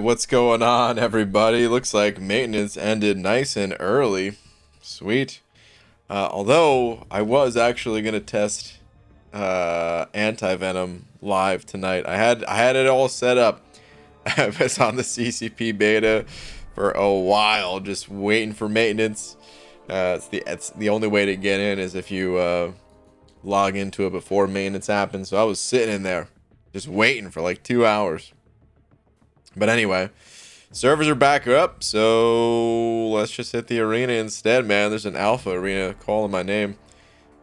what's going on, everybody? Looks like maintenance ended nice and early. Sweet. Although I was actually gonna test anti-venom live tonight. I had it all set up. I was on the CCP beta for a while, just waiting for maintenance. It's the only way to get in is if you log into it before maintenance happens. So I was sitting in there, just waiting for like 2 hours. But anyway, servers are back up, so let's just hit the arena instead, man. There's an alpha arena calling my name.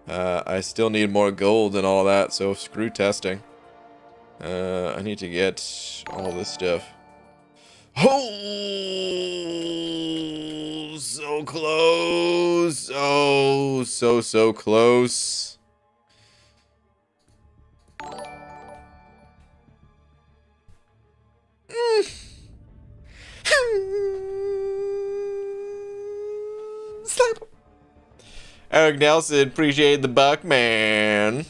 I still need more gold and all that, so screw testing. I need to get all this stuff. Oh, so close. Oh, so close. Eric Nelson, appreciate the buck, man.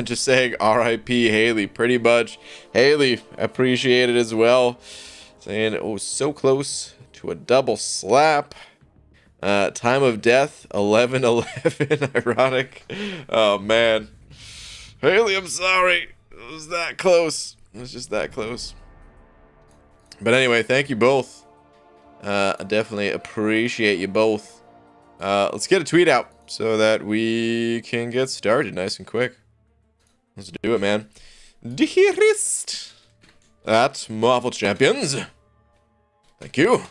Just saying R.I.P. Haley, pretty much. Haley, appreciate it as well. Saying, oh, so close to a double slap. Time of death, 11:11. Ironic. Oh, man. Haley, I'm sorry. It was that close. It was just that close. But anyway, thank you both. I definitely appreciate you both. Let's get a tweet out so that we can get started nice and quick. Let's do it, man. Dearest at Marvel Champions. Thank you.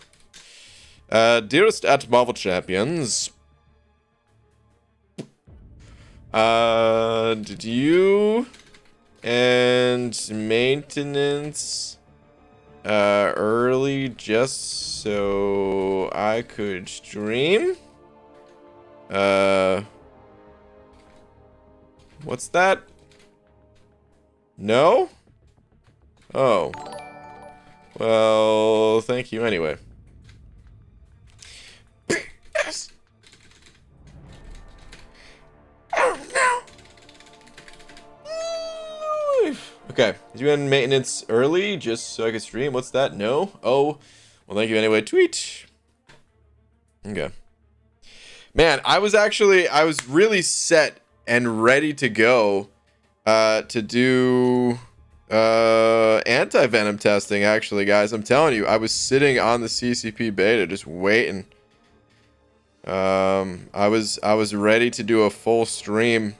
Dearest at Marvel Champions. Did you and maintenance early just so I could stream? What's that? No? Oh. Well, thank you anyway. Yes. Oh, no. Okay. Did you end maintenance early just so I could stream? What's that? No? Oh. Well, thank you anyway. Tweet. Okay. Man, I was really set and ready to go to do anti-venom testing, actually, guys. I'm telling you, I was sitting on the CCP beta just waiting. I was ready to do a full stream.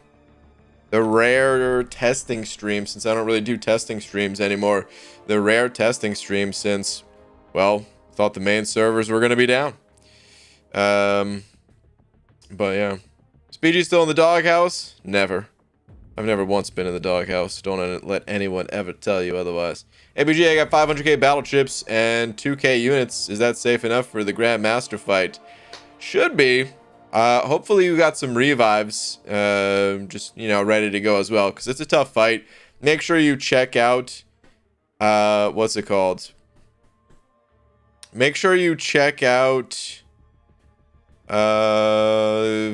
The rare testing stream, since I don't really do testing streams anymore. The rare testing stream since, well, thought the main servers were going to be down. But yeah. Is BG still in the doghouse? Never. I've never once been in the doghouse. Don't let anyone ever tell you otherwise. Hey BG, I got 500k battle chips and 2k units. Is that safe enough for the Grand Master fight? Should be. Hopefully you got some revives. Just, you know, ready to go as well. Because it's a tough fight. Make sure you check out... what's it called? Make sure you check out...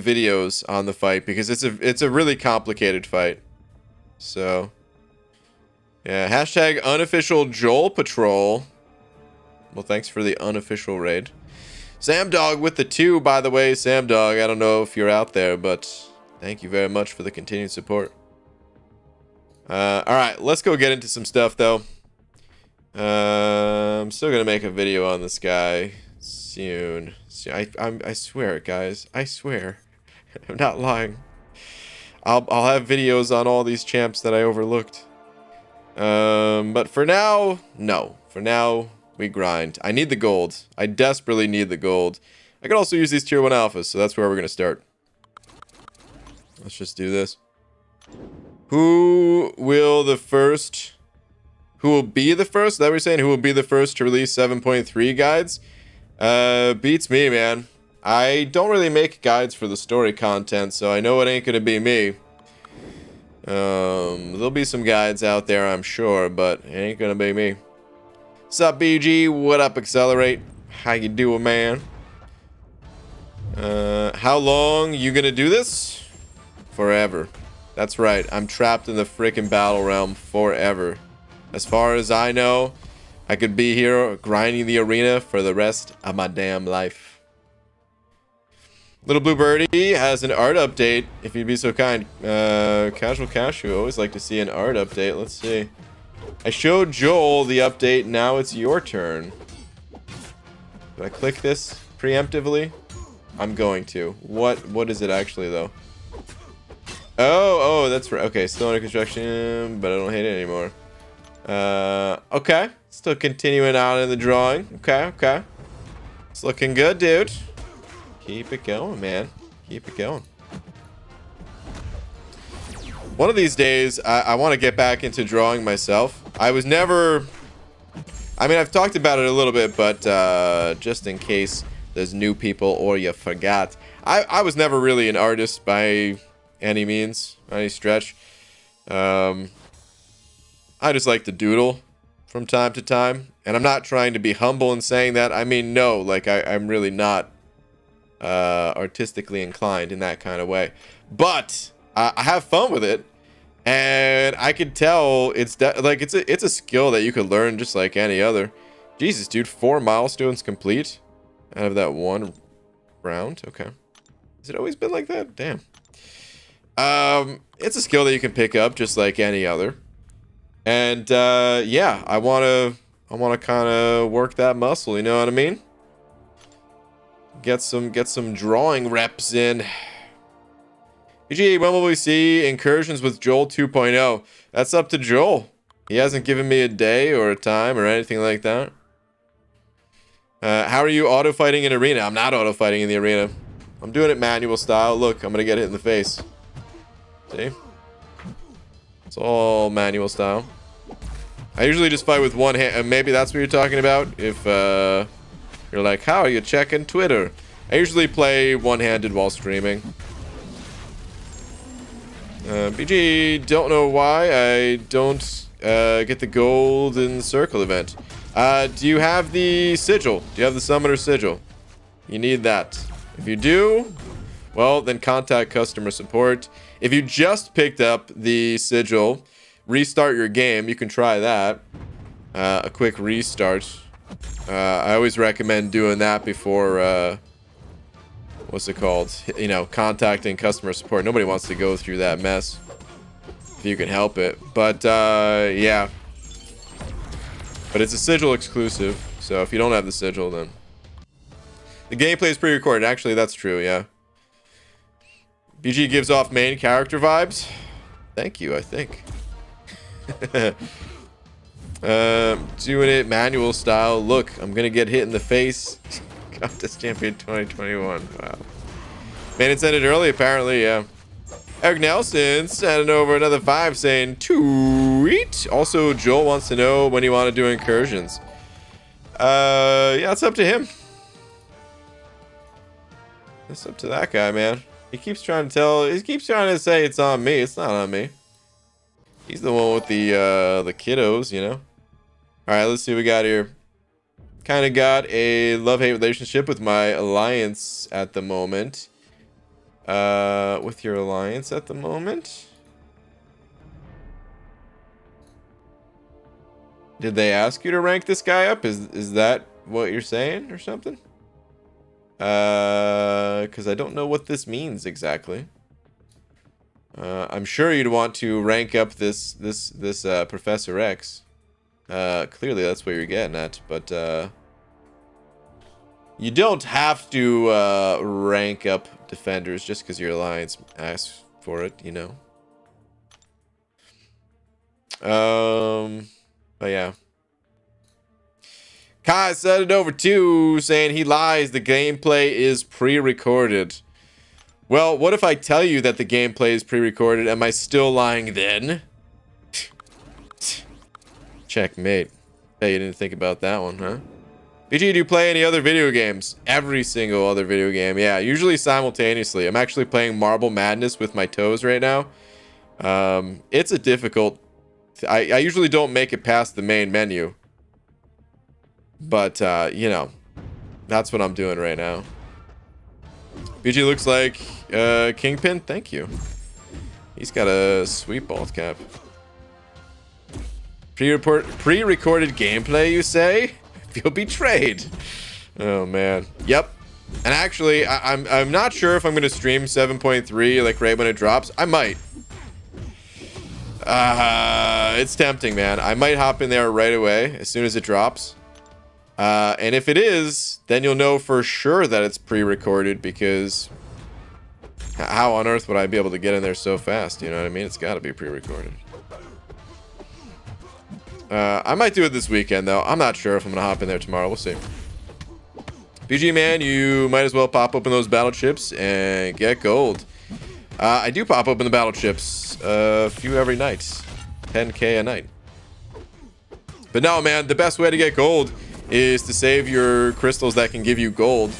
videos on the fight, because it's a really complicated fight. So yeah, hashtag unofficial Joel Patrol. Well, thanks for the unofficial raid. Sam Dog with the 2, by the way. Sam Dog, I don't know if you're out there, but thank you very much for the continued support. All right, let's go get into some stuff though. I'm still gonna make a video on this guy soon. I swear, guys. I swear. I'm not lying. I'll have videos on all these champs that I overlooked. But for now, no. For now, we grind. I need the gold. I desperately need the gold. I can also use these tier 1 alphas, so that's where we're gonna start. Let's just do this. Who will be the first? Is that what you're saying? Who will be the first to release 7.3 guides? Beats me, man. I don't really make guides for the story content, so I know it ain't gonna be me. There'll be some guides out there, I'm sure, but it ain't gonna be me. Sup, BG? What up, Accelerate? How you doing, man? How long you gonna do this? Forever. That's right. I'm trapped in the freaking battle realm forever. As far as I know, I could be here grinding the arena for the rest of my damn life. Little Blue Birdie has an art update, if you'd be so kind. Casual Cashew, always like to see an art update. Let's see. I showed Joel the update, now it's your turn. Do I click this preemptively? I'm going to. What is it actually, though? Oh, that's right. Okay, still under construction, but I don't hate it anymore. Okay. Still continuing on in the drawing. Okay. It's looking good, dude. Keep it going, man. Keep it going. One of these days, I want to get back into drawing myself. I was never... I mean, I've talked about it a little bit, but just in case there's new people or you forgot. I was never really an artist by any means, any stretch. I just like to doodle from time to time. And I'm not trying to be humble in saying that. I mean, no, like I'm really not artistically inclined in that kind of way. But I have fun with it. And I could tell it's a skill that you could learn just like any other. Jesus, dude, 4 milestones complete out of that one round. Okay. Has it always been like that? Damn. It's a skill that you can pick up just like any other. And yeah, I wanna kind of work that muscle, you know what I mean? Get some drawing reps in. PG, when will we see incursions with Joel 2.0? That's up to Joel. He hasn't given me a day or a time or anything like that. How are you auto-fighting in arena? I'm not auto-fighting in the arena. I'm doing it manual style. Look, I'm going to get hit in the face. See? It's all manual style. I usually just fight with one hand. Maybe that's what you're talking about. If you're like, how are you checking Twitter? I usually play one-handed while streaming. BG, don't know why I don't get the golden circle event. Do you have the sigil? Do you have the summoner sigil? You need that. If you do, well, then contact customer support. If you just picked up the sigil, restart your game. You can try that. A quick restart. I always recommend doing that before... what's it called? You know, contacting customer support. Nobody wants to go through that mess if you can help it. But yeah, but it's a sigil exclusive, so if you don't have the sigil, then the gameplay is pre-recorded. Actually, that's true. Yeah, BG gives off main character vibes. Thank you. I think doing it manual style. Look, I'm gonna get hit in the face. Contest Champion 2021. Wow. Man, it's ended early, apparently, yeah. Eric Nelson sending over another 5 saying, tweet. Also, Joel wants to know when you want to do incursions. Yeah, it's up to him. It's up to that guy, man. He keeps trying to say it's on me. It's not on me. He's the one with the kiddos, you know. Alright, let's see what we got here. Kind of got a love-hate relationship with my alliance at the moment. With your alliance at the moment? Did they ask you to rank this guy up? Is that what you're saying or something? Because I don't know what this means exactly. I'm sure you'd want to rank up this Professor X. Clearly that's what you're getting at, but you don't have to rank up defenders just because your alliance asks for it, you know. But yeah. Kai said it over too, saying he lies. The gameplay is pre-recorded. Well, what if I tell you that the gameplay is pre-recorded? Am I still lying then? Checkmate. Hey, you didn't think about that one, huh? BG, do you play any other video games? Every single other video game. Yeah, usually simultaneously. I'm actually playing Marble Madness with my toes right now. It's a difficult... I usually don't make it past the main menu. But, you know, that's what I'm doing right now. BG looks like Kingpin. Thank you. He's got a sweet bald cap. Pre-recorded gameplay, you say? Feel betrayed. Oh man. Yep. And actually, I'm not sure if I'm gonna stream 7.3 like right when it drops. I might. It's tempting, man. I might hop in there right away as soon as it drops. And if it is, then you'll know for sure that it's pre-recorded, because how on earth would I be able to get in there so fast? You know what I mean? It's got to be pre-recorded. I might do it this weekend, though. I'm not sure if I'm going to hop in there tomorrow. We'll see. BG, man, you might as well pop open those battle chips and get gold. I do pop open the battle chips a few every night. 10k a night. But no, man, the best way to get gold is to save your crystals that can give you gold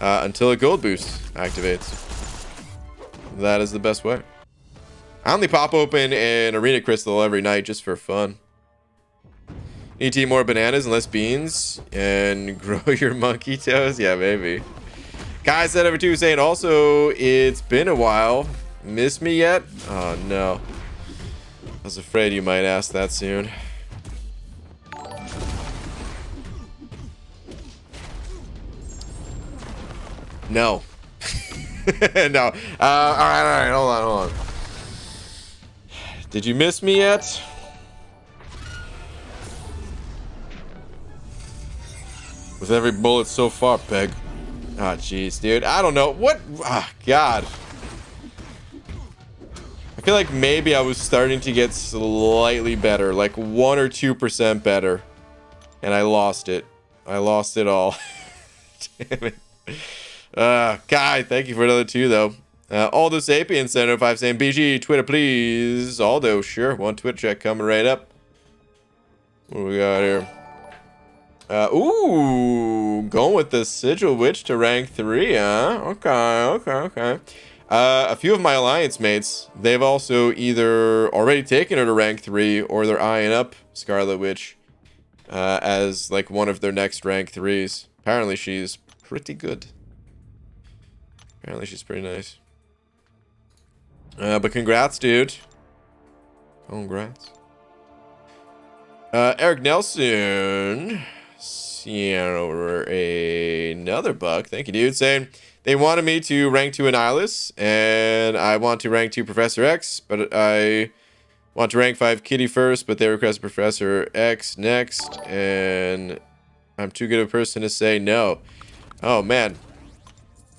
until a gold boost activates. That is the best way. I only pop open an arena crystal every night just for fun. Need to eat more bananas and less beans and grow your monkey toes? Yeah, maybe. Guys, said over 2 saying also, it's been a while. Miss me yet? Oh, no. I was afraid you might ask that soon. No. No. All right. Hold on. Did you miss me yet? With every bullet so far, Peg. Oh, jeez, dude. I don't know. What? Ah, God. I feel like maybe I was starting to get slightly better. Like 1 or 2% better. And I lost it. I lost it all. Damn it. Guy, thank you for another 2, though. Aldo Sapien, 705 saying, BG, Twitter, please. Aldo, sure. 1 Twitter check coming right up. What do we got here? Ooh, going with the Sigil Witch to rank 3, huh? Okay. A few of my alliance mates, they've also either already taken her to rank 3 or they're eyeing up Scarlet Witch as like one of their next rank 3s. Apparently she's pretty good. Apparently she's pretty nice. But congrats, dude. Congrats. Eric Nelson. Yeah, over another buck. Thank you, dude. Saying they wanted me to rank 2 Annihilus, and I want to rank 2 Professor X, but I want to rank 5 Kitty first, but they request Professor X next, and I'm too good a person to say no. Oh, man.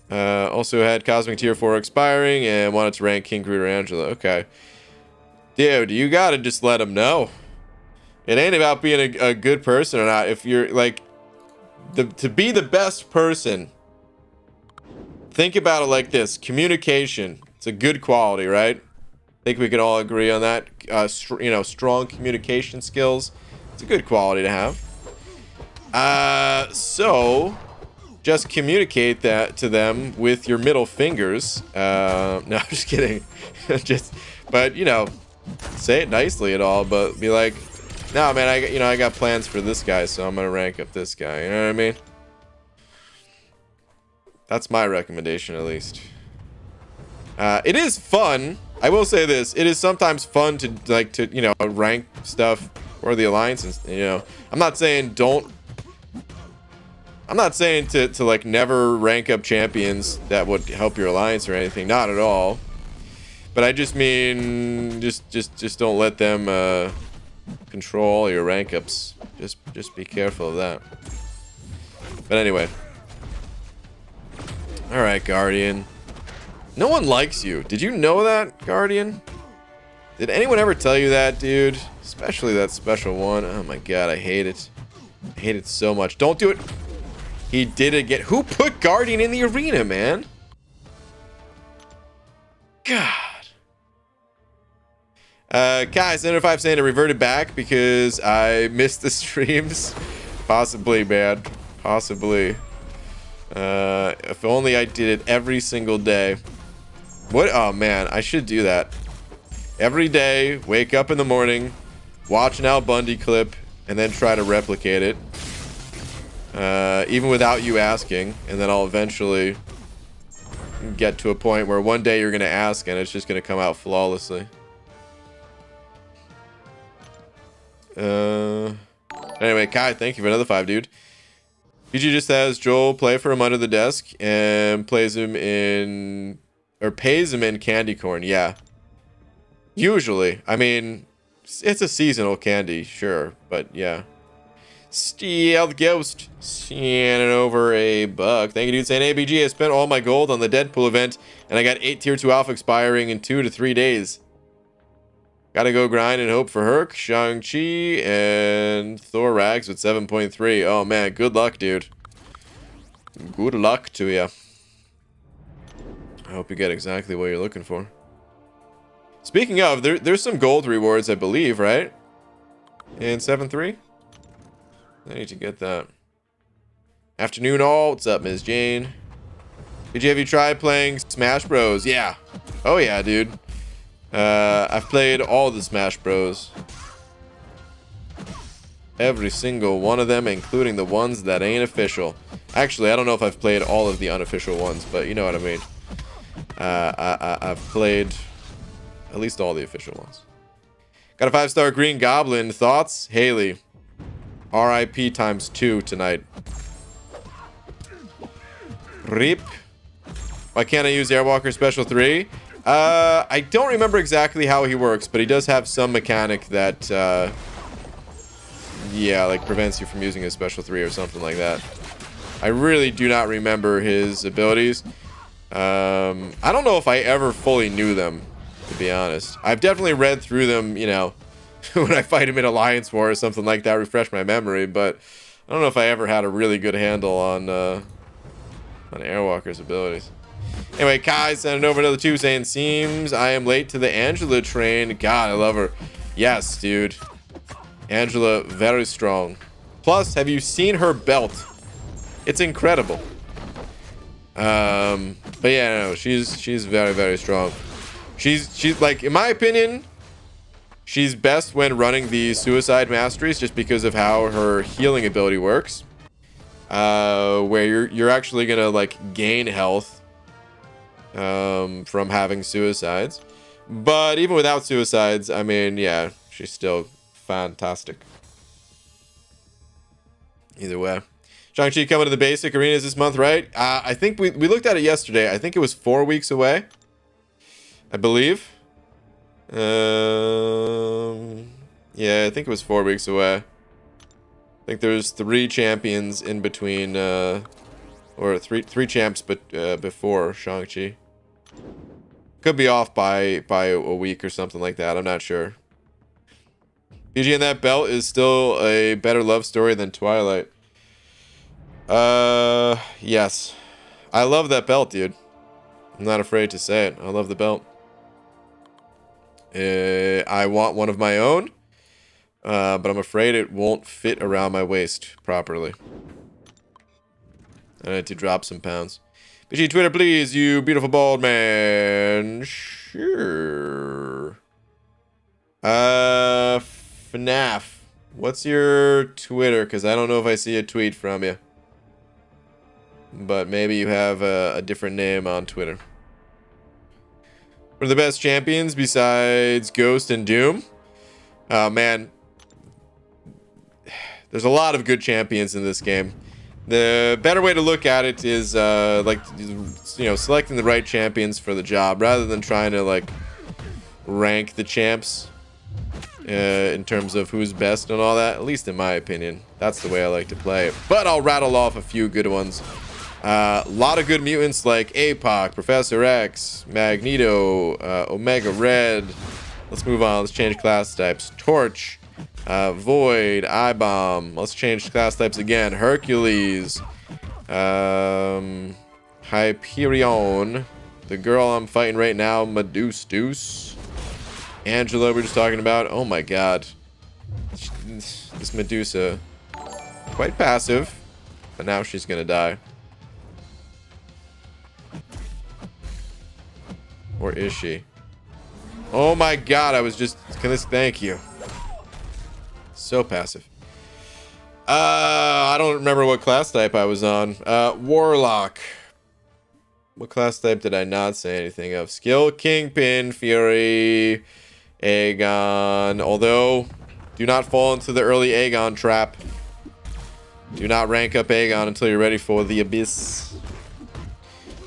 Also had Cosmic Tier 4 expiring, and wanted to rank King Groot or Angela. Okay. Dude, you gotta just let them know. It ain't about being a good person or not. If you're, like... to be the best person, think about it like this. Communication, it's a good quality, right? I think we can all agree on that. Strong communication skills, it's a good quality to have. So just communicate that to them with your middle fingers. No, I'm just kidding. But say it nicely at all, but be like, no, man, I got plans for this guy, so I'm gonna rank up this guy. You know what I mean? That's my recommendation, at least. It is fun. I will say this: it is sometimes fun to rank stuff for the alliance. And I'm not saying don't. I'm not saying to like never rank up champions that would help your alliance or anything. Not at all. But I just mean, just don't let them. Control all your rank ups. Just be careful of that. But anyway. Alright, Guardian. No one likes you. Did you know that, Guardian? Did anyone ever tell you that, dude? Especially that special one. Oh my god, I hate it. I hate it so much. Don't do it. He did it again. Who put Guardian in the arena, man? God. Guys, 5 saying I reverted back because I missed the streams. Possibly, man. Possibly. If only I did it every single day. What? Oh, man. I should do that. Every day, wake up in the morning, watch an Al Bundy clip, and then try to replicate it. Even without you asking. And then I'll eventually get to a point where one day you're going to ask and it's just going to come out flawlessly. Anyway, Kai, thank you for another 5, dude. PG just has Joel play for him under the desk and pays him in candy corn. Yeah. Usually. I mean, it's a seasonal candy, sure, but yeah. Stealth Ghost scanning over a buck. Thank you, dude. Saying ABG, I spent all my gold on the Deadpool event, and I got 8 tier 2 alpha expiring in 2 to 3 days. Gotta go grind and hope for Herc, Shang-Chi, and Thor Rags with 7.3. Oh, man. Good luck, dude. Good luck to you. I hope you get exactly what you're looking for. Speaking of, there's some gold rewards, I believe, right? In 7.3? I need to get that. Afternoon all. What's up, Ms. Jane? Have you tried playing Smash Bros? Yeah. Oh, yeah, dude. I've played all the Smash Bros. Every single one of them, including the ones that ain't official. Actually, I don't know if I've played all of the unofficial ones, but you know what I mean. I've played at least all the official ones. Got a 5-star Green Goblin. Thoughts? Haley. RIP times 2 tonight. RIP. Why can't I use Airwalker Special 3? I don't remember exactly how he works, but he does have some mechanic that, yeah, like prevents you from using his Special 3 or something like that. I really do not remember his abilities. I don't know if I ever fully knew them, to be honest. I've definitely read through them, you know, when I fight him in Alliance War or something like that, refresh my memory, but I don't know if I ever had a really good handle on Airwalker's abilities. Anyway, Kai sent it over another 2 saying, seems I am late to the Angela train. God, I love her. Yes, dude. Angela, very strong. Plus, have you seen her belt? It's incredible. But yeah, no, she's very, very strong. She's like, in my opinion, she's best when running the Suicide Masteries just because of how her healing ability works. Where you're actually gonna like gain health from having suicides. But even without suicides, I mean, yeah, she's still fantastic. Either way. Shang-Chi coming to the basic arenas this month, right? I think we looked at it yesterday. I think it was 4 weeks away, I believe. Yeah, I think it was 4 weeks away. I think there's 3 champions in between, or three champs, but before Shang-Chi. Could be off by a week or something like that. I'm not sure. PG and that belt is still a better love story than Twilight. Yes. I love that belt, dude. I'm not afraid to say it. I love the belt. I want one of my own, but I'm afraid it won't fit around my waist properly. I need to drop some pounds. PG Twitter, please, you beautiful bald man. Sure. FNAF. What's your Twitter? Because I don't know if I see a tweet from you. But maybe you have a different name on Twitter. What are the best champions besides Ghost and Doom? Oh, man. There's a lot of good champions in this game. The better way to look at it is, like, you know, selecting the right champions for the job rather than trying to, like, rank the champs in terms of who's best and all that. At least in my opinion. That's the way I like to play it. But I'll rattle off a few good ones. A lot of good mutants like APOC, Professor X, Magneto, Omega Red. Let's move on. Let's change class types. Torch, Void, I-Bomb. Let's change class types again. Hercules, Hyperion. The girl I'm fighting right now, Medusa. Angela, we're just talking about. Oh my god. This Medusa. Quite passive. But now she's gonna die. Or is she? Oh my god, I was just... Thank you. So passive. I don't remember what class type I was on. Warlock. What class type did I not say anything of? Skill, Kingpin, Fury, Aegon. Although, Do not fall into the early Aegon trap. Do not rank up Aegon until you're ready for the Abyss.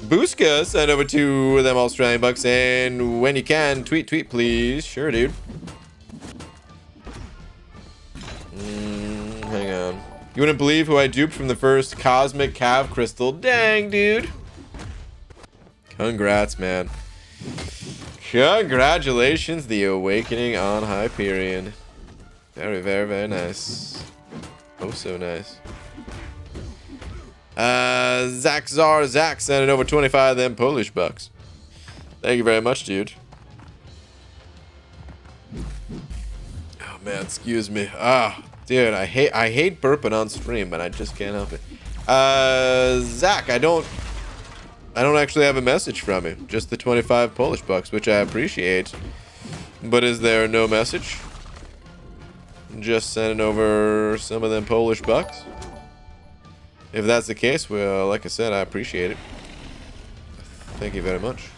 Booska, send over to them Australian bucks. And when you can, tweet, please. Sure, dude. Hang on. You wouldn't believe who I duped from the first Cosmic Cav Crystal. Dang, dude. Congrats, man. Congratulations, the Awakening on Hyperion. Very, very, very nice. Oh, so nice. Zach sending over 25 of them Polish bucks. Thank you very much, dude. Oh man, excuse me. Dude, I hate burping on stream, but I just can't help it. Zach, I don't actually have a message from you. Just the 25 Polish bucks, which I appreciate. But is there no message? Just sending over some of them Polish bucks. If that's the case, well, like I said, I appreciate it. Thank you very much.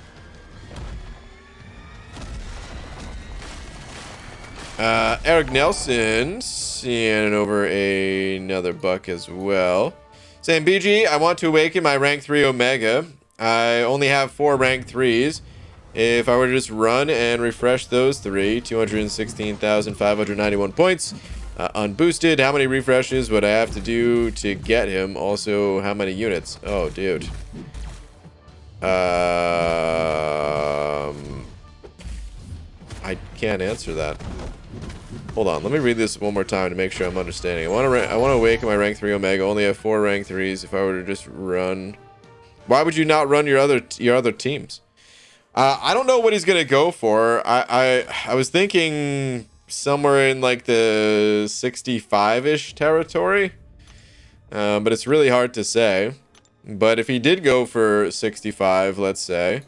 Eric Nelson sending over another buck as well. Saying, BG, I want to awaken my rank 3 Omega. I only have 4 rank 3s. If I were to just run and refresh those 3, 216,591 points. Unboosted. How many refreshes would I have to do to get him? Also, how many units? Oh, dude. I can't answer that. Hold on. Let me read this one more time to make sure I'm understanding. I want to awaken my rank 3 Omega. Only have 4 rank 3s. If I were to just run, why would you not run your other teams? I don't know what he's gonna go for. I was thinking somewhere in like the 65-ish territory, but it's really hard to say. But if he did go for 65, let's say,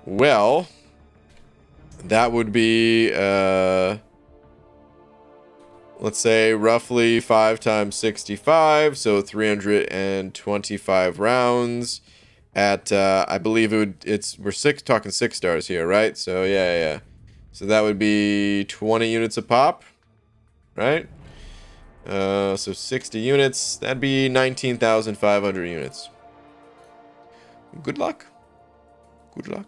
well, that would be let's say roughly 5 times 65, so 325 rounds. At I believe we're talking 6 stars here, right? So yeah. So that would be 20 units a pop, right? So 60 units, that'd be 19,500 units. Good luck. Good luck.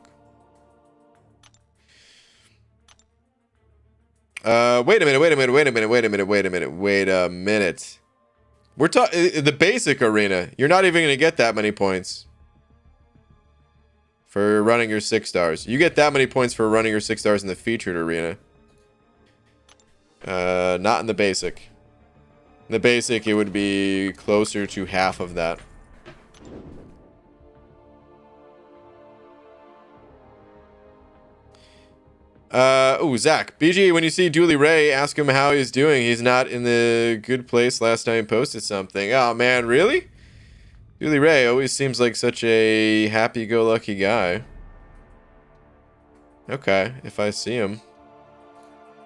Wait a minute. We're talking the basic arena. You're not even gonna get that many points for running your 6 stars. You get that many points for running your 6 stars in the featured arena. Not in the basic. In the basic, it would be closer to half of that. Zach. BG, when you see Dooley Ray, ask him how he's doing. He's not in the good place last time he posted something. Oh, man, really? Dooley Ray always seems like such a happy-go-lucky guy. Okay, if I see him,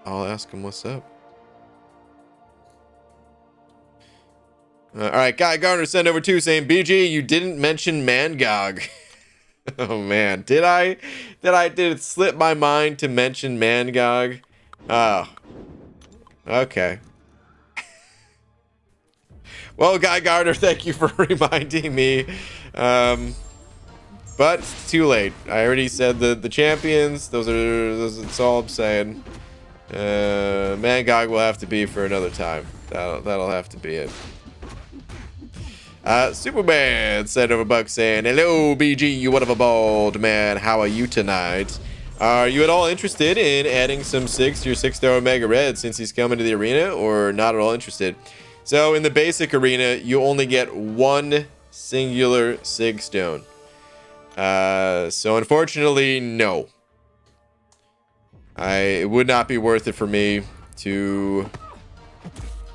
I'll ask him what's up. Alright, Guy Garner sent over 2 saying, BG, you didn't mention Mangog. Oh, man. Did it slip my mind to mention Mangog? Oh. Okay. Well, Guy Gardner, thank you for reminding me. But it's too late. I already said the champions. That's all I'm saying. Mangog will have to be for another time. That'll have to be it. Superman sent over buck saying, hello, BG, you what of a bald man. How are you tonight? Are you at all interested in adding some 6 to your 6-star Omega Red since he's coming to the arena, or not at all interested? So in the basic arena, you only get 1 singular Sig Stone. So unfortunately, no. It would not be worth it for me to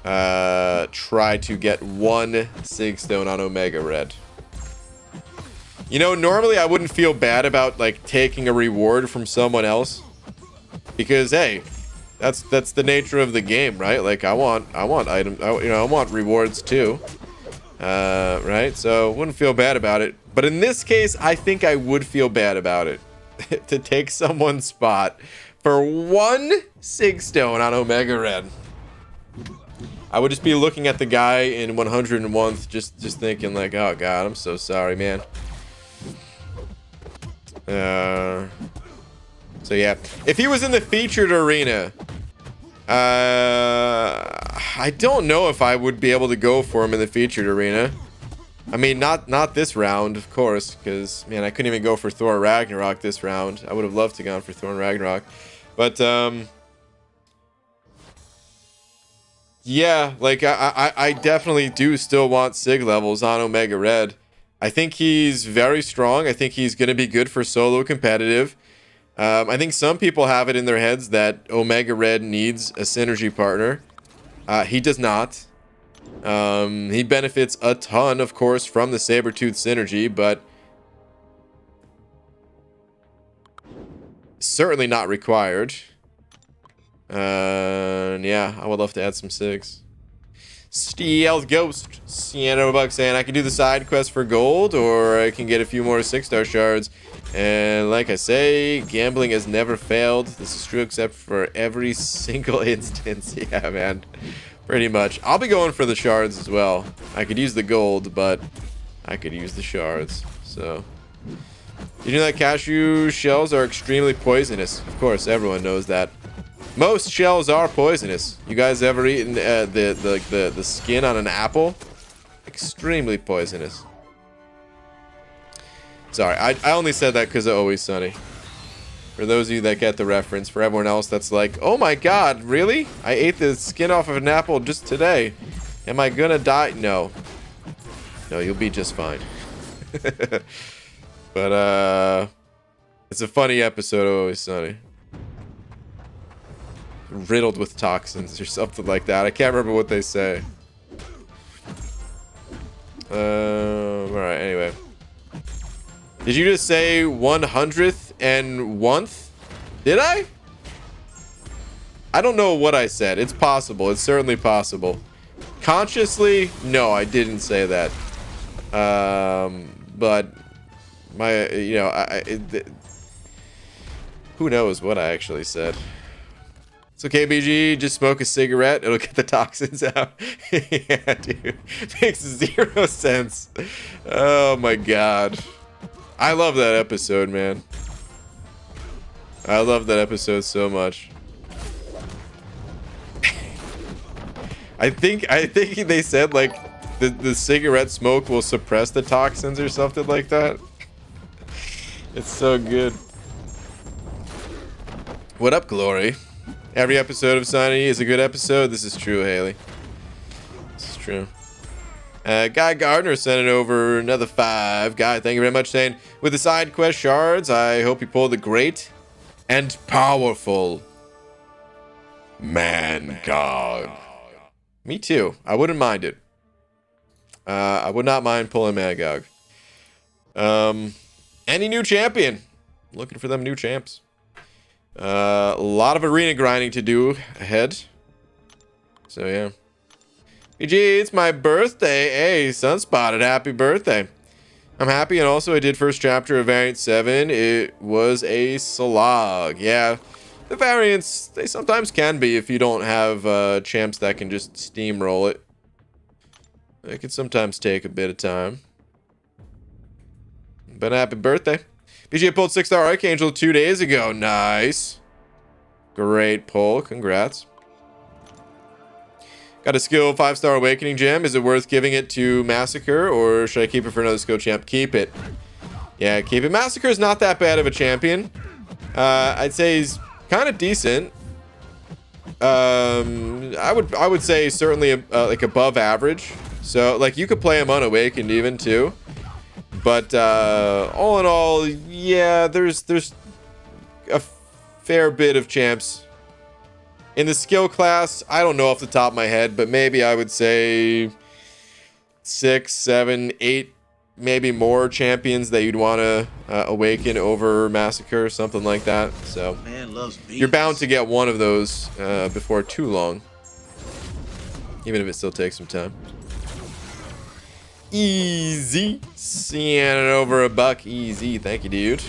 try to get 1 Sig Stone on Omega Red. You know, normally I wouldn't feel bad about like taking a reward from someone else, because hey, that's the nature of the game, right? Like I want items, I want rewards too, right? So wouldn't feel bad about it. But in this case, I think I would feel bad about it to take someone's spot for 1 Sig Stone on Omega Red. I would just be looking at the guy in 101th, just thinking like, oh god, I'm so sorry, man. So yeah, if he was in the featured arena, I don't know if I would be able to go for him in the featured arena. I mean, not this round, of course, because man, I couldn't even go for Thor Ragnarok this round. I would have loved to gone for Thor Ragnarok, but yeah, like I definitely do still want Sig levels on Omega Red. I think he's very strong. I think he's going to be good for solo competitive. I think some people have it in their heads that Omega Red needs a synergy partner. He does not. He benefits a ton, of course, from the Sabretooth synergy, but certainly not required. Yeah, I would love to add some Sigs. Stealth Ghost, Sienna Buck saying I can do the side quest for gold, or I can get a few more 6-star shards. And like I say, gambling has never failed. This is true except for every single instance. Yeah, man. Pretty much. I'll be going for the shards as well. I could use the gold, but I could use the shards. So, did you know that cashew shells are extremely poisonous? Of course, everyone knows that. Most shells are poisonous. You guys ever eaten the skin on an apple? Extremely poisonous. Sorry, I only said that because of Always Sunny. For those of you that get the reference, for everyone else that's like, oh my god, really? I ate the skin off of an apple just today. Am I gonna die? No. No, you'll be just fine. But, it's a funny episode of Always Sunny. Riddled with toxins or something like that. I can't remember what they say. Alright, anyway. Did you just say 100th and 1th? Did I? I don't know what I said. It's possible. It's certainly possible. Consciously, no, I didn't say that. But my, you know, who knows what I actually said. It's okay, BG. Just smoke a cigarette. It'll get the toxins out. Yeah, dude. Makes 0 sense. Oh, my God. I love that episode, man. I love that episode so much. I think they said, like, the cigarette smoke will suppress the toxins or something like that. It's so good. What up, Glory? Every episode of Sunny is a good episode. This is true, Haley. This is true. Guy Gardner sending over another 5. Guy, thank you very much, saying, with the side quest shards, I hope you pull the great and powerful Man God. Me too. I wouldn't mind it. I would not mind pulling Magog. Any new champion? Looking for them new champs. A lot of arena grinding to do ahead. So yeah. PG, it's my birthday. Hey, Sunspotted, happy birthday. I'm happy, and also I did first chapter of Variant 7. It was a slog. Yeah, the variants, they sometimes can be if you don't have champs that can just steamroll it. It can sometimes take a bit of time. But happy birthday. PG pulled 6-star Archangel 2 days ago. Nice. Great pull. Congrats. Got a skill 5-star Awakening gem. Is it worth giving it to Massacre, or should I keep it for another skill champ? Keep it. Yeah, keep it. Massacre is not that bad of a champion. I'd say he's kind of decent. I would say certainly like above average. So like you could play him unawakened even too. But all in all, yeah, there's a fair bit of champs. In the skill class, I don't know off the top of my head, but maybe I would say 6, 7, 8, maybe more champions that you'd want to awaken over Massacre or something like that. So man loves beans. You're bound to get one of those before too long, even if it still takes some time. Easy. Seeing it over a buck. Easy. Thank you, dude.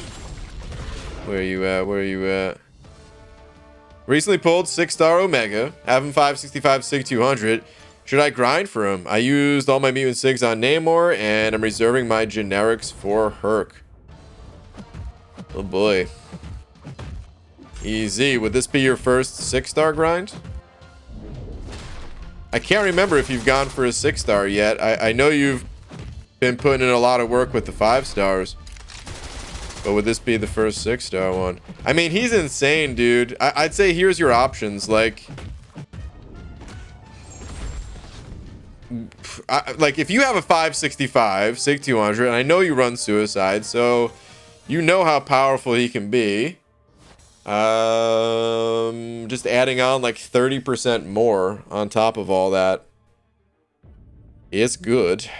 Where are you at? Where are you at? Recently pulled 6-star Omega. Having 565 Sig 200. Should I grind for him? I used all my mutant sigs on Namor, and I'm reserving my generics for Herc. Oh boy. Easy. Would this be your first 6-star grind? I can't remember if you've gone for a 6-star yet. I know you've been putting in a lot of work with the 5 stars. But would this be the first 6-star one? I mean, he's insane, dude. I'd say here's your options. Like if you have a 565, Sig 200, and I know you run Suicide, so you know how powerful he can be. Just adding on like 30% more on top of all that. It's good.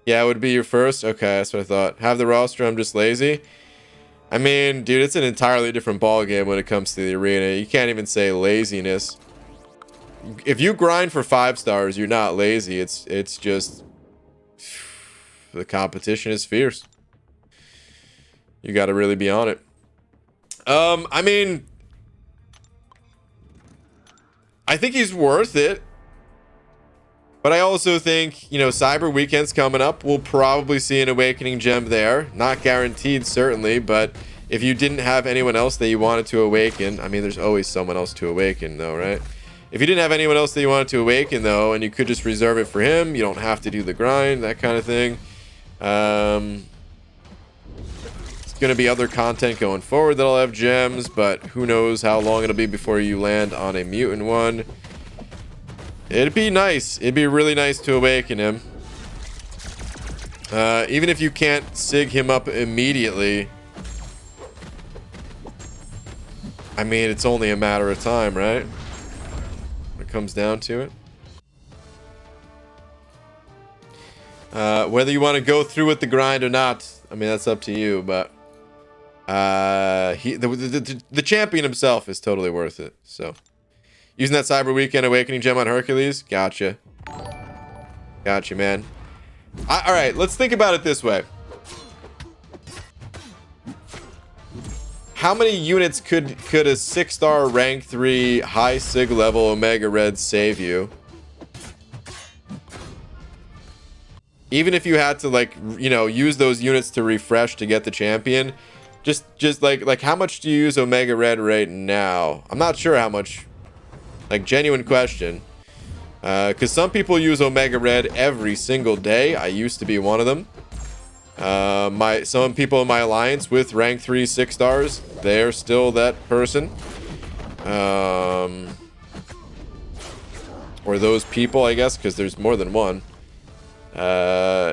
Yeah, it would be your first. Okay, that's what I thought. Have the roster, I'm just lazy. I mean, dude, it's an entirely different ballgame when it comes to the arena. You can't even say laziness. If you grind for 5 stars, you're not lazy. It's just the competition is fierce. You got to really be on it. I mean, I think he's worth it. But I also think, you know, Cyber Weekend's coming up. We'll probably see an Awakening Gem there. Not guaranteed, certainly, but if you didn't have anyone else that you wanted to awaken, I mean, there's always someone else to awaken, though, right? If you didn't have anyone else that you wanted to awaken, though, and you could just reserve it for him, you don't have to do the grind, that kind of thing. It's going to be other content going forward that'll have gems, but who knows how long it'll be before you land on a mutant one. It'd be nice. It'd be really nice to awaken him. Even if you can't sig him up immediately. I mean, it's only a matter of time, right? When it comes down to it. Whether you want to go through with the grind or not, I mean, that's up to you, but the champion himself is totally worth it, so. Using that Cyber Weekend Awakening Gem on Hercules? Gotcha. Gotcha, man. Alright, let's think about it this way. How many units could a 6-star rank 3 high sig level Omega Red save you? Even if you had to, like, you know, use those units to refresh to get the champion, just like how much do you use Omega Red right now? I'm not sure how much. Like, genuine question. Because some people use Omega Red every single day. I used to be one of them. Some people in my alliance with rank 3 6 stars, they're still that person. Or those people, I guess, because there's more than one.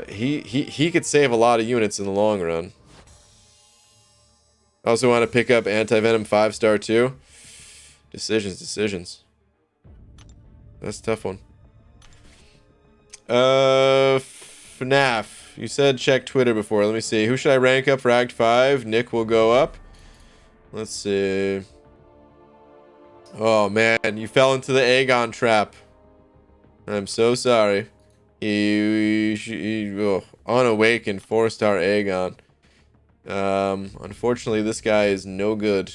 He could save a lot of units in the long run. Also want to pick up Anti-Venom 5-star too. Decisions. That's a tough one. FNAF. You said check Twitter before. Let me see. Who should I rank up for Act 5? Nick will go up. Let's see. Oh, man. You fell into the Aegon trap. I'm so sorry. Unawakened 4-star Aegon. Unfortunately, this guy is no good.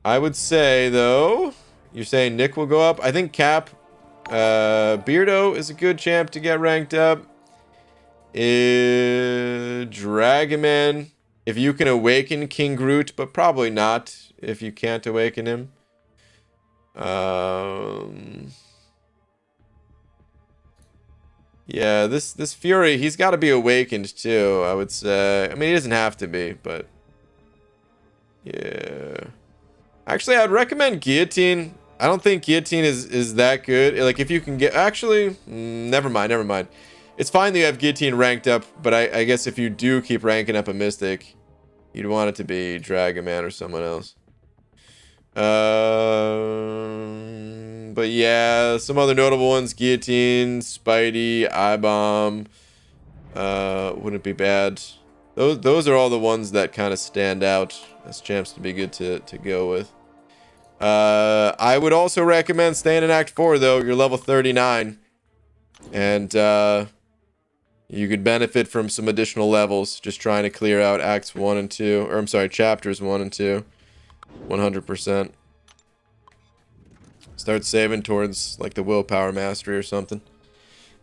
I would say, though... You're saying Nick will go up? I think Cap, Beardo is a good champ to get ranked up. Dragoman, if you can awaken King Groot, but probably not if you can't awaken him. Yeah, this Fury, he's got to be awakened too, I would say. I mean, he doesn't have to be, but... Yeah... Actually, I'd recommend Guillotine. I don't think Guillotine is that good. Like, if you can get... Actually, never mind. It's fine that you have Guillotine ranked up, but I guess if you do keep ranking up a Mystic, you'd want it to be Dragoman or someone else. But yeah, some other notable ones. Guillotine, Spidey, Eye-Bomb. Wouldn't be bad. Those are all the ones that kind of stand out as champs to be good to go with. I would also recommend staying in Act 4, though. You're level 39. And you could benefit from some additional levels. Just trying to clear out Acts 1 and 2. Or, I'm sorry, Chapters 1 and 2. 100%. Start saving towards like the willpower mastery or something.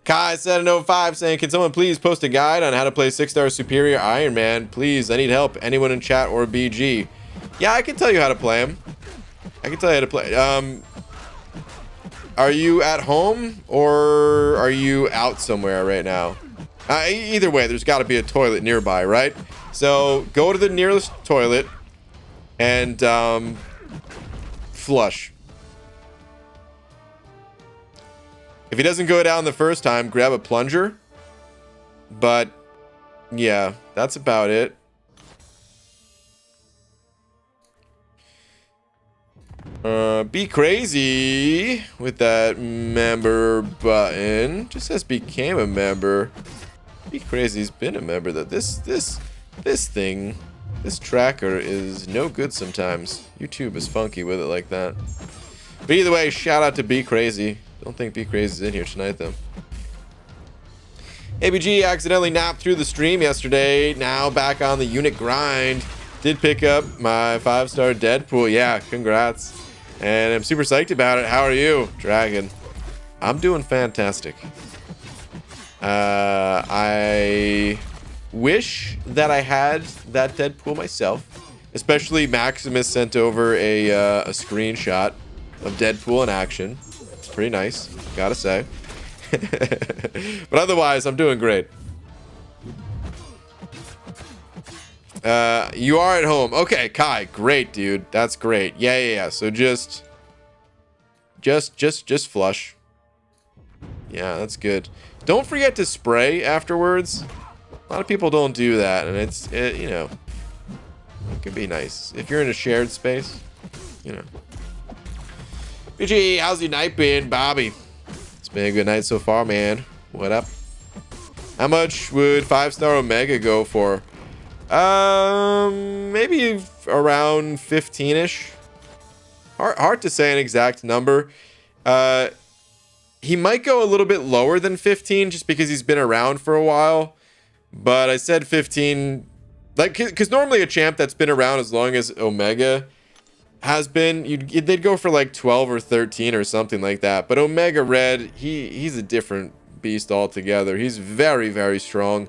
Kai705 saying, can someone please post a guide on how to play 6-star superior Iron Man? Please, I need help. Anyone in chat or BG? Yeah, I can tell you how to play him. I can tell you how to play. Are you at home or are you out somewhere right now? Either way, there's got to be a toilet nearby, right? So go to the nearest toilet and flush. If he doesn't go down the first time, grab a plunger. But yeah, that's about it. Be crazy with that member button. Just says became a member. Be crazy's been a member. That this tracker is no good sometimes. YouTube is funky with it like that. But either way, shout out to Be Crazy. Don't think Be Crazy's in here tonight though. ABG accidentally napped through the stream yesterday. Now back on the unit grind. Did pick up my 5-star Deadpool. Yeah, congrats. And I'm super psyched about it. How are you, Dragon? I'm doing fantastic. I wish that I had that Deadpool myself. Especially Maximus sent over a screenshot of Deadpool in action. It's pretty nice, gotta say. But otherwise, I'm doing great. You are at home. Okay, Kai, great, dude. That's great. Yeah. So just flush. Yeah, that's good. Don't forget to spray afterwards. A lot of people don't do that, and you know, it can be nice if you're in a shared space. You know. BG, how's your night been, Bobby? It's been a good night so far, man. What up? How much would 5-star Omega go for? Maybe around 15-ish. Hard to say an exact number. He might go a little bit lower than 15 just because he's been around for a while. But I said 15, like, because normally a champ that's been around as long as Omega has been, they'd go for like 12 or 13 or something like that. But Omega Red, he's a different beast altogether. He's very, very strong.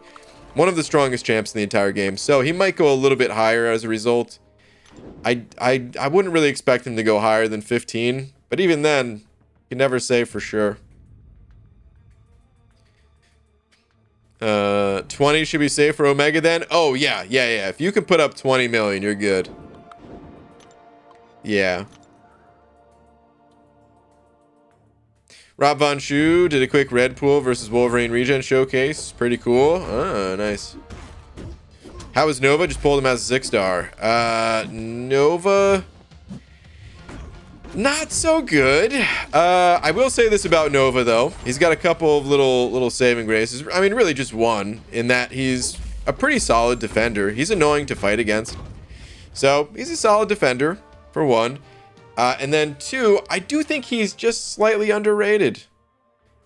One of the strongest champs in the entire game. So he might go a little bit higher as a result. I wouldn't really expect him to go higher than 15. But even then, you can never say for sure. 20 should be safe for Omega then? Oh, yeah. If you can put up 20 million, you're good. Yeah. Rob Von Schu did a quick Red Pool versus Wolverine regen showcase. Pretty cool. Ah, nice. How was Nova? Just pulled him as a 6-star. Nova, not so good. I will say this about Nova though. He's got a couple of little saving graces. I mean, really just one, in that he's a pretty solid defender. He's annoying to fight against. So he's a solid defender, for one. And then two, I do think he's just slightly underrated.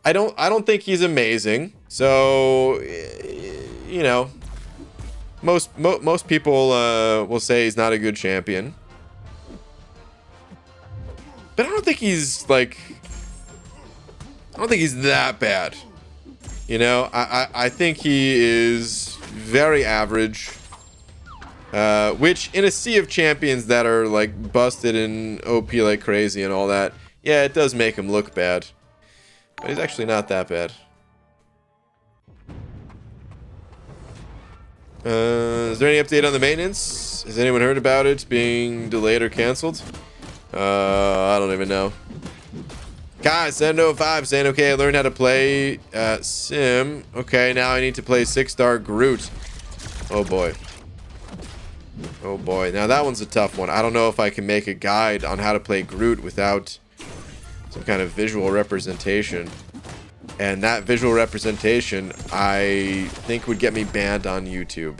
I don't think he's amazing. So, you know, most people will say he's not a good champion. But I don't think he's that bad. You know, I think he is very average. Which in a sea of champions that are like busted and OP like crazy and all that, yeah, it does make him look bad. But he's actually not that bad. Is there any update on the maintenance? Has anyone heard about it being delayed or canceled? I don't even know. Guys, 705 saying, okay, I learned how to play Sim. Okay, now I need to play 6-star Groot. Oh boy. Oh boy. Now that one's a tough one. I don't know if I can make a guide on how to play Groot without some kind of visual representation. And that visual representation, I think, would get me banned on YouTube.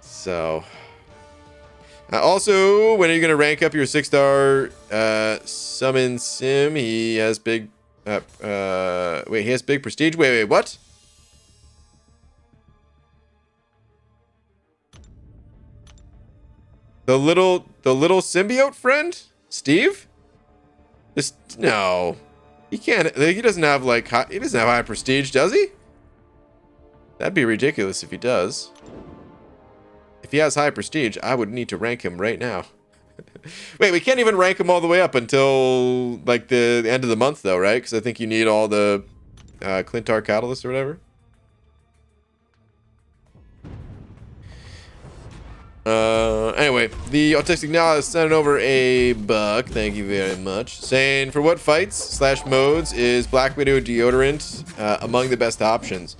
So... also, when are you going to rank up your 6-star summon Sim? He has big... wait, he has big prestige? Wait, what? The little symbiote friend? Steve? Just no. He can't. He doesn't have like he doesn't have high prestige, does he? That'd be ridiculous if he does. If he has high prestige, I would need to rank him right now. Wait, we can't even rank him all the way up until like the end of the month, though, right? Because I think you need all the Clintar catalysts or whatever. Anyway, the Autistic Nihilist sent over a buck. Thank you very much. Saying, for what fights / modes is Black Widow deodorant among the best options?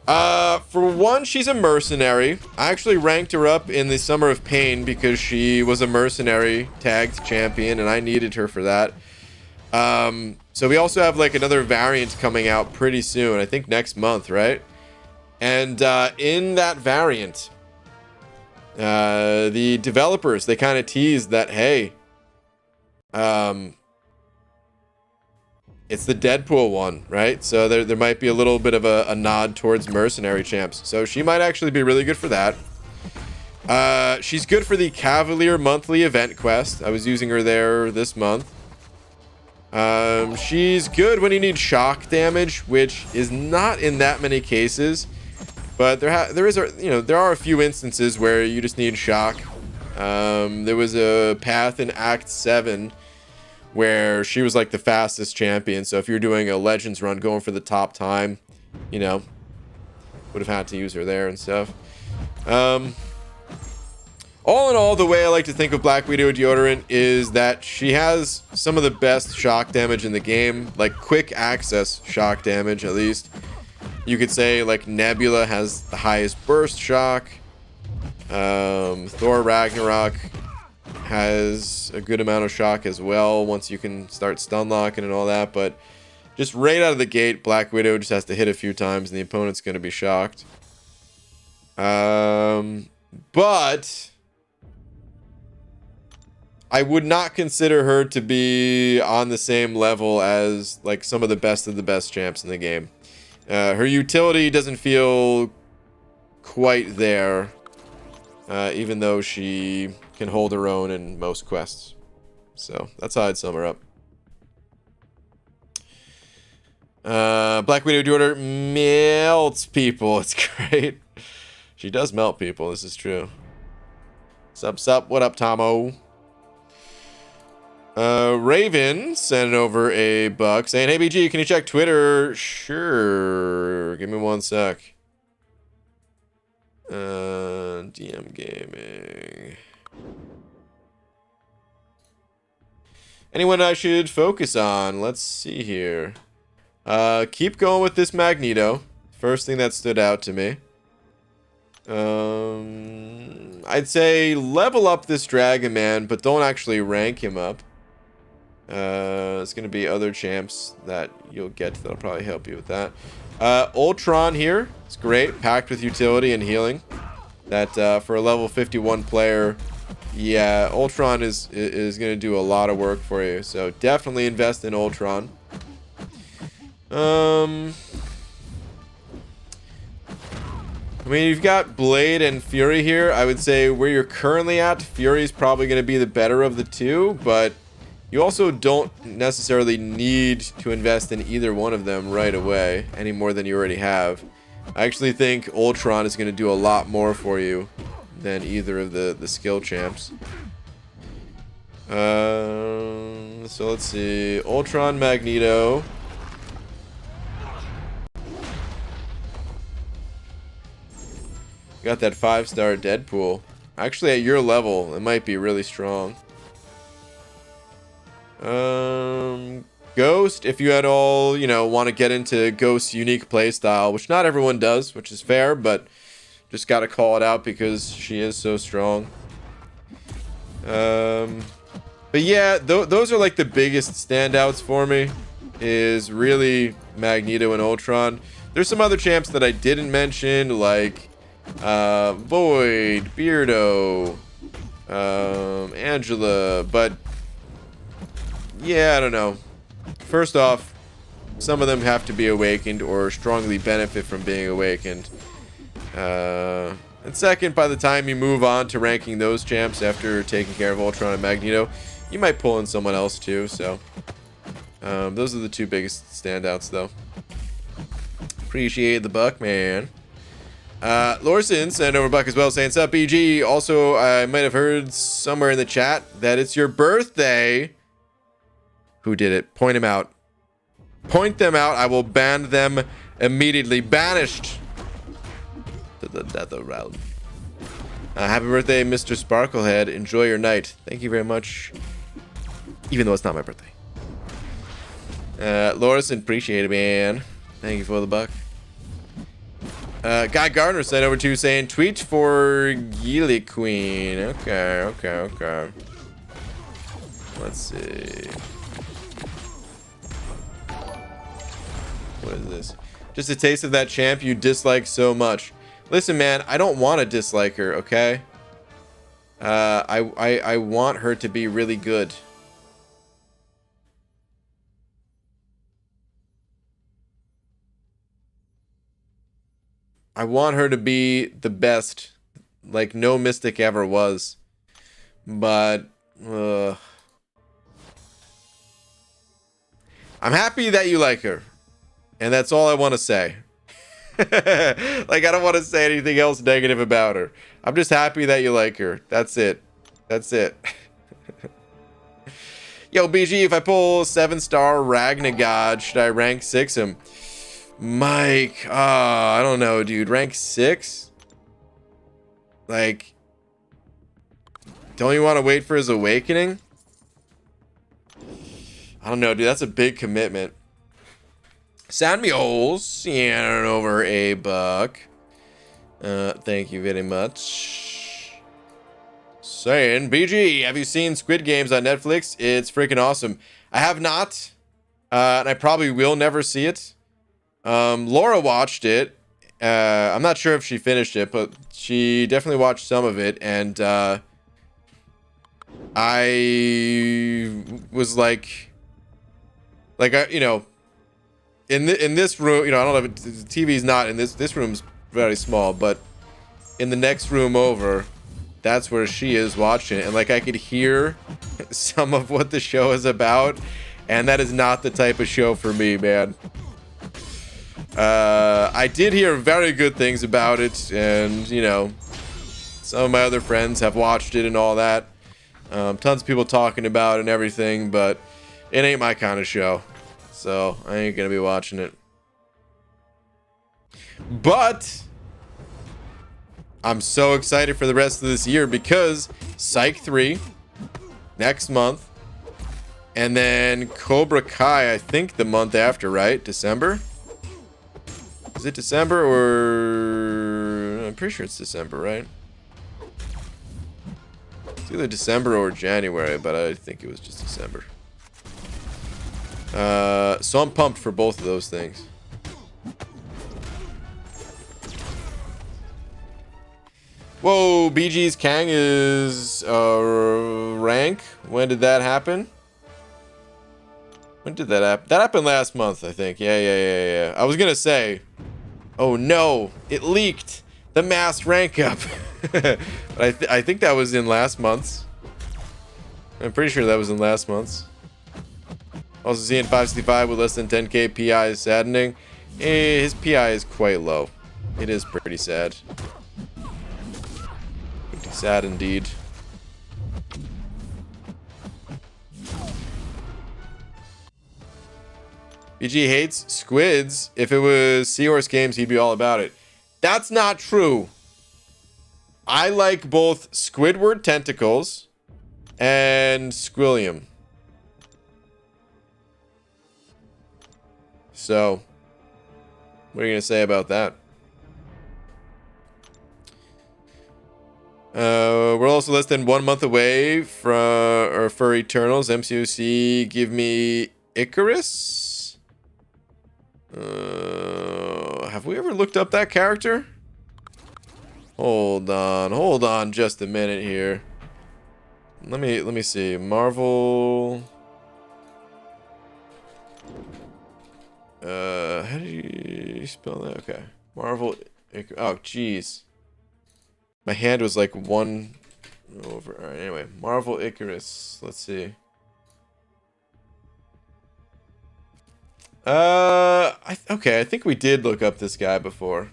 For one, she's a mercenary. I actually ranked her up in the Summer of Pain because she was a mercenary tagged champion, and I needed her for that. So we also have like another variant coming out pretty soon. I think next month, right? And in that variant, the developers, they kind of teased that, hey, it's the Deadpool one, right? So there might be a little bit of a nod towards mercenary champs. So she might actually be really good for that. She's good for the Cavalier monthly event quest. I was using her there this month. She's good when you need shock damage, which is not in that many cases. But there are a few instances where you just need shock. There was a path in Act 7 where she was like the fastest champion. So if you're doing a Legends run going for the top time, you know, would have had to use her there and stuff. All in all, the way I like to think of Black Widow deodorant is that she has some of the best shock damage in the game, like quick access shock damage at least. You could say like Nebula has the highest burst shock. Thor Ragnarok has a good amount of shock as well once you can start stun locking and all that, but just right out of the gate, Black Widow just has to hit a few times and the opponent's going to be shocked. But I would not consider her to be on the same level as like some of the best champs in the game. Her utility doesn't feel quite there, even though she can hold her own in most quests. So that's how I'd sum her up. Black Widow deodorant melts people. It's great. She does melt people. This is true. Sup. What up, Tomo? Raven sent over a buck saying, hey BG, can you check Twitter? Sure. Give me one sec. DM Gaming. Anyone I should focus on? Let's see here. Keep going with this Magneto. First thing that stood out to me. I'd say level up this Dragon Man, but don't actually rank him up. It's going to be other champs that you'll get that'll probably help you with that. Ultron here. It's great. Packed with utility and healing. That for a level 51 player, yeah, Ultron is going to do a lot of work for you. So definitely invest in Ultron. I mean, you've got Blade and Fury here. I would say where you're currently at, Fury is probably going to be the better of the two, but you also don't necessarily need to invest in either one of them right away, any more than you already have. I actually think Ultron is going to do a lot more for you than either of the skill champs. So let's see. Ultron, Magneto. Got that 5-star Deadpool. Actually, at your level, it might be really strong. Ghost, if you at all, want to get into Ghost's unique playstyle, which not everyone does, which is fair, but just got to call it out because she is so strong. But yeah, those are like the biggest standouts for me, is really Magneto and Ultron. There's some other champs that I didn't mention, like Void, Beardo, Angela, but yeah, I don't know. First off, some of them have to be awakened or strongly benefit from being awakened. And second, by the time you move on to ranking those champs after taking care of Ultron and Magneto, You might pull in someone else too, so. Those are the two biggest standouts, though. Appreciate the buck, man. Lorson sent over buck as well, saying, "Sup, BG? Also, I might have heard somewhere in the chat that it's your birthday." Who did it? Point him out. Point them out. I will ban them immediately. Banished to the nether realm. Happy birthday, Mr. Sparklehead. Enjoy your night. Thank you very much. Even though it's not my birthday. Lorison, appreciate it, man. Thank you for the buck. Guy Gardner sent over to saying, tweet for Gilly Queen. Okay. Let's see. What is this? Just a taste of that champ you dislike so much. Listen, man, I don't want to dislike her, okay? I want her to be really good. I want her to be the best, like no Mystic ever was. But, I'm happy that you like her. And that's all I want to say. Like, I don't want to say anything else negative about her. I'm just happy that you like her. That's it. That's it. Yo, BG, if I pull 7-star Ragnagod, should I rank 6 him? Mike, I don't know, dude. Rank 6? Like, don't you want to wait for his awakening? I don't know, dude. That's a big commitment. Send me holes. Yeah, over a buck. Thank you very much. Saying, BG, have you seen Squid Games on Netflix? It's freaking awesome. I have not. And I probably will never see it. Laura watched it. I'm not sure if she finished it, but she definitely watched some of it. And I was like, you know, in this room, you know, I don't know if the TV's not in this room's very small, but in the next room over, that's where she is watching it. And like, I could hear some of what the show is about, and that is not the type of show for me, man. I did hear very good things about it, and you know, some of my other friends have watched it and all that. Tons of people talking about it and everything, but it ain't my kind of show. So, I ain't gonna be watching it. But I'm so excited for the rest of this year because Psych 3 next month. And then Cobra Kai, I think the month after, right? December? Is it December or... I'm pretty sure it's December, right? It's either December or January, but I think it was just December. So I'm pumped for both of those things. Whoa, BG's Kang is rank. When did that happen? When did that happen? That happened last month, I think. Yeah. I was gonna say, oh no, it leaked the mass rank up. But I think that was in last month's. I'm pretty sure that was in last month's. Also seeing 565 with less than 10k PI is saddening. His PI is quite low. It is pretty sad. Pretty sad indeed. BG hates squids. If it was Seahorse games, he'd be all about it. That's not true. I like both Squidward tentacles and Squillium. So, what are you going to say about that? We're also less than 1 month away for Eternals. MCOC, give me Icarus? Have we ever looked up that character? Hold on just a minute here. Let me see. Marvel... how do you spell that? Okay. Marvel... Oh, jeez. My hand was like one over... Alright, anyway. Marvel Icarus. Let's see. Okay, I think we did look up this guy before.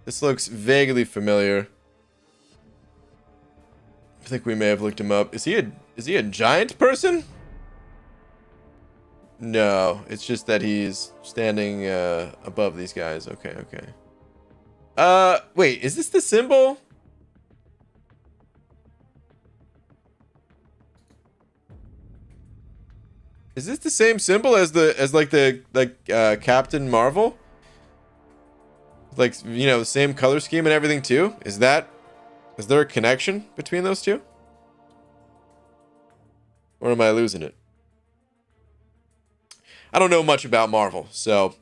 This looks vaguely familiar. I think we may have looked him up. Is he a giant person? No, it's just that he's standing above these guys. Okay, okay. Wait, is this the symbol? Is this the same symbol as Captain Marvel? Like, you know, the same color scheme and everything too? Is there a connection between those two? Or am I losing it? I don't know much about Marvel, so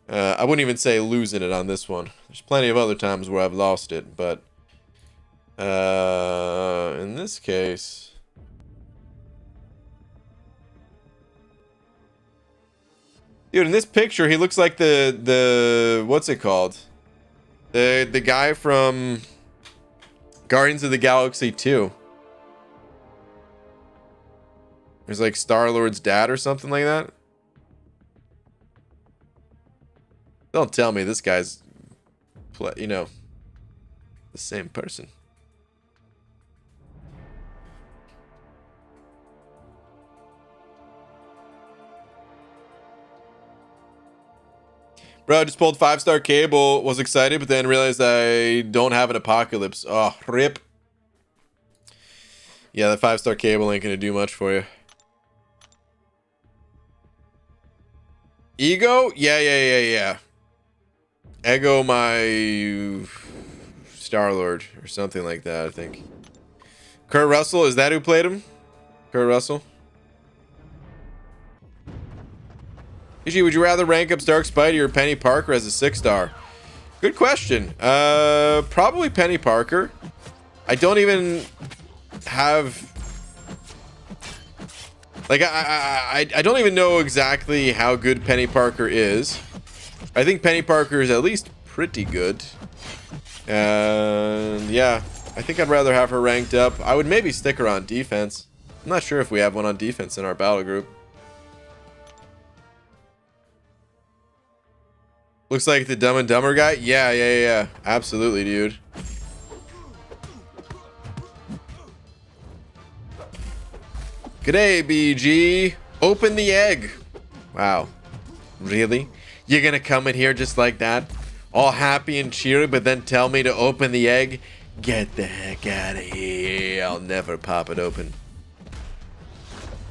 I wouldn't even say losing it on this one. There's plenty of other times where I've lost it, but in this case, dude, in this picture, he looks like the what's it called? The guy from Guardians of the Galaxy 2. There's like Star-Lord's dad or something like that. Don't tell me this guy's, you know, the same person. Bro, I just pulled 5-star cable, was excited, but then realized I don't have an apocalypse. Oh, rip. Yeah, the 5-star cable ain't gonna do much for you. Ego? Yeah. Ego my Star-Lord or something like that, I think. Kurt Russell, is that who played him? Kurt Russell? BG, would you rather rank up Stark Spidey or Penny Parker as a 6-star? Good question. Probably Penny Parker. I don't even have... Like, I don't even know exactly how good Penny Parker is. I think Penny Parker is at least pretty good. And yeah, I think I'd rather have her ranked up. I would maybe stick her on defense. I'm not sure if we have one on defense in our battle group. Looks like the Dumb and Dumber guy. Yeah. Absolutely, dude. G'day, BG. Open the egg. Wow. Really? You're gonna come in here just like that? All happy and cheery, but then tell me to open the egg? Get the heck out of here. I'll never pop it open.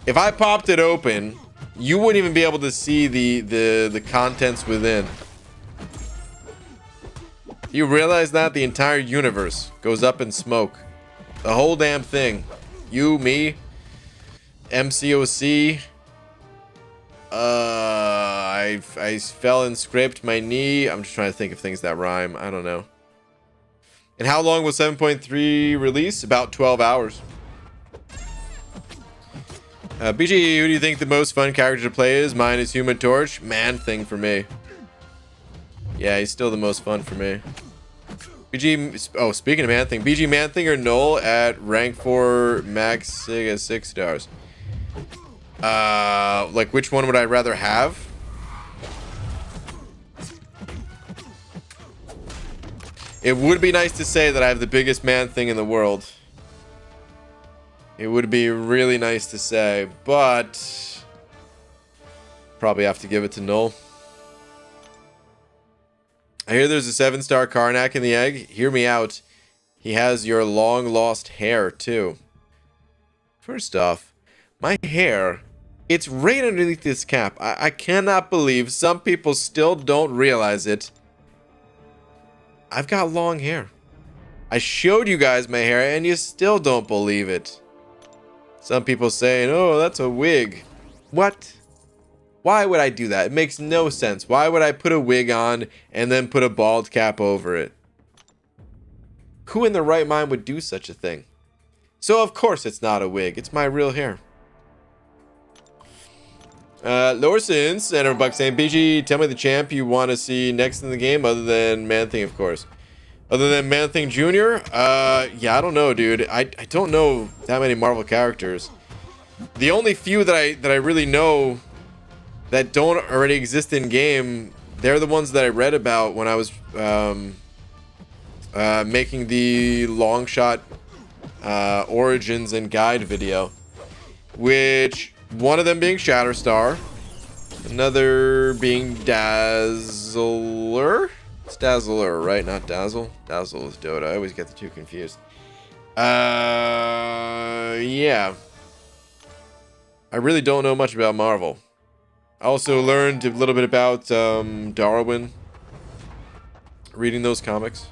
If I popped it open, you wouldn't even be able to see the contents within. You realize that the entire universe goes up in smoke. The whole damn thing. You, me, MCOC. I fell and scraped my knee. I'm just trying to think of things that rhyme. I don't know. And how long was 7.3 release? About 12 hours. BG, who do you think the most fun character to play is? Mine is Human Torch. Man Thing for me. Yeah, he's still the most fun for me. BG, oh, speaking of Man Thing, BG Man Thing or Null at rank 4 max 6 stars. Like which one would I rather have? It would be nice to say that I have the biggest Man Thing in the world. It would be really nice to say, but probably have to give it to Null. I hear there's a 7-star Karnak in the egg. Hear me out. He has your long lost hair too. First off, my hair, it's right underneath this cap. I cannot believe some people still don't realize it. I've got long hair. I showed you guys my hair and you still don't believe it. Some people saying, oh, that's a wig. What? Why would I do that? It makes no sense. Why would I put a wig on and then put a bald cap over it? Who in their right mind would do such a thing? So of course it's not a wig. It's my real hair. Lorson, Center Buck saying, BG, tell me the champ you want to see next in the game other than Man-Thing, of course. Other than Man-Thing Jr.? Yeah, I don't know, dude. I don't know that many Marvel characters. The only few that I really know that don't already exist in game. They're the ones that I read about when I was making the long shot origins and guide video, which one of them being Shatterstar, another being Dazzler. It's Dazzler, right? Not Dazzle. Dazzle is Dota. I always get the two confused. Yeah. I really don't know much about Marvel. I also learned a little bit about Darwin, reading those comics.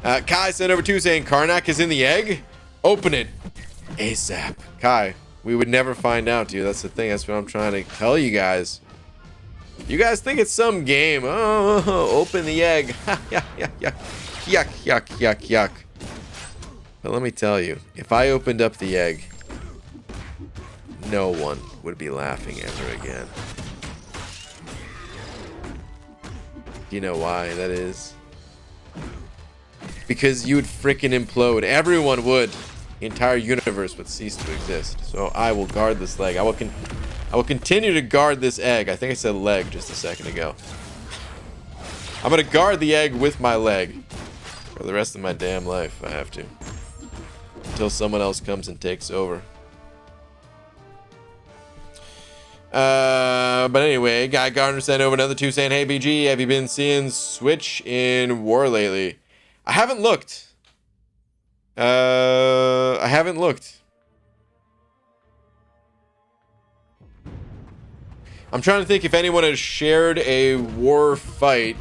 Kai sent over 2 saying Karnak is in the egg. Open it ASAP. Kai, we would never find out, dude. That's the thing. That's what I'm trying to tell you guys. You guys think it's some game. Oh, open the egg. Yuck, yuck, yuck. Yuck, yuck, yuck, yuck. But let me tell you, if I opened up the egg, no one would be laughing ever again. You know why that is? Because you would freaking implode. Everyone would. The entire universe would cease to exist. So I will guard this leg. I will continue to guard this egg. I think I said leg just a second ago. I'm gonna guard the egg with my leg for the rest of my damn life. I have to. Until someone else comes and takes over. But anyway, Guy Gardner sent over another 2 saying, hey BG, have you been seeing Switch in war lately? I haven't looked. I haven't looked. I'm trying to think if anyone has shared a war fight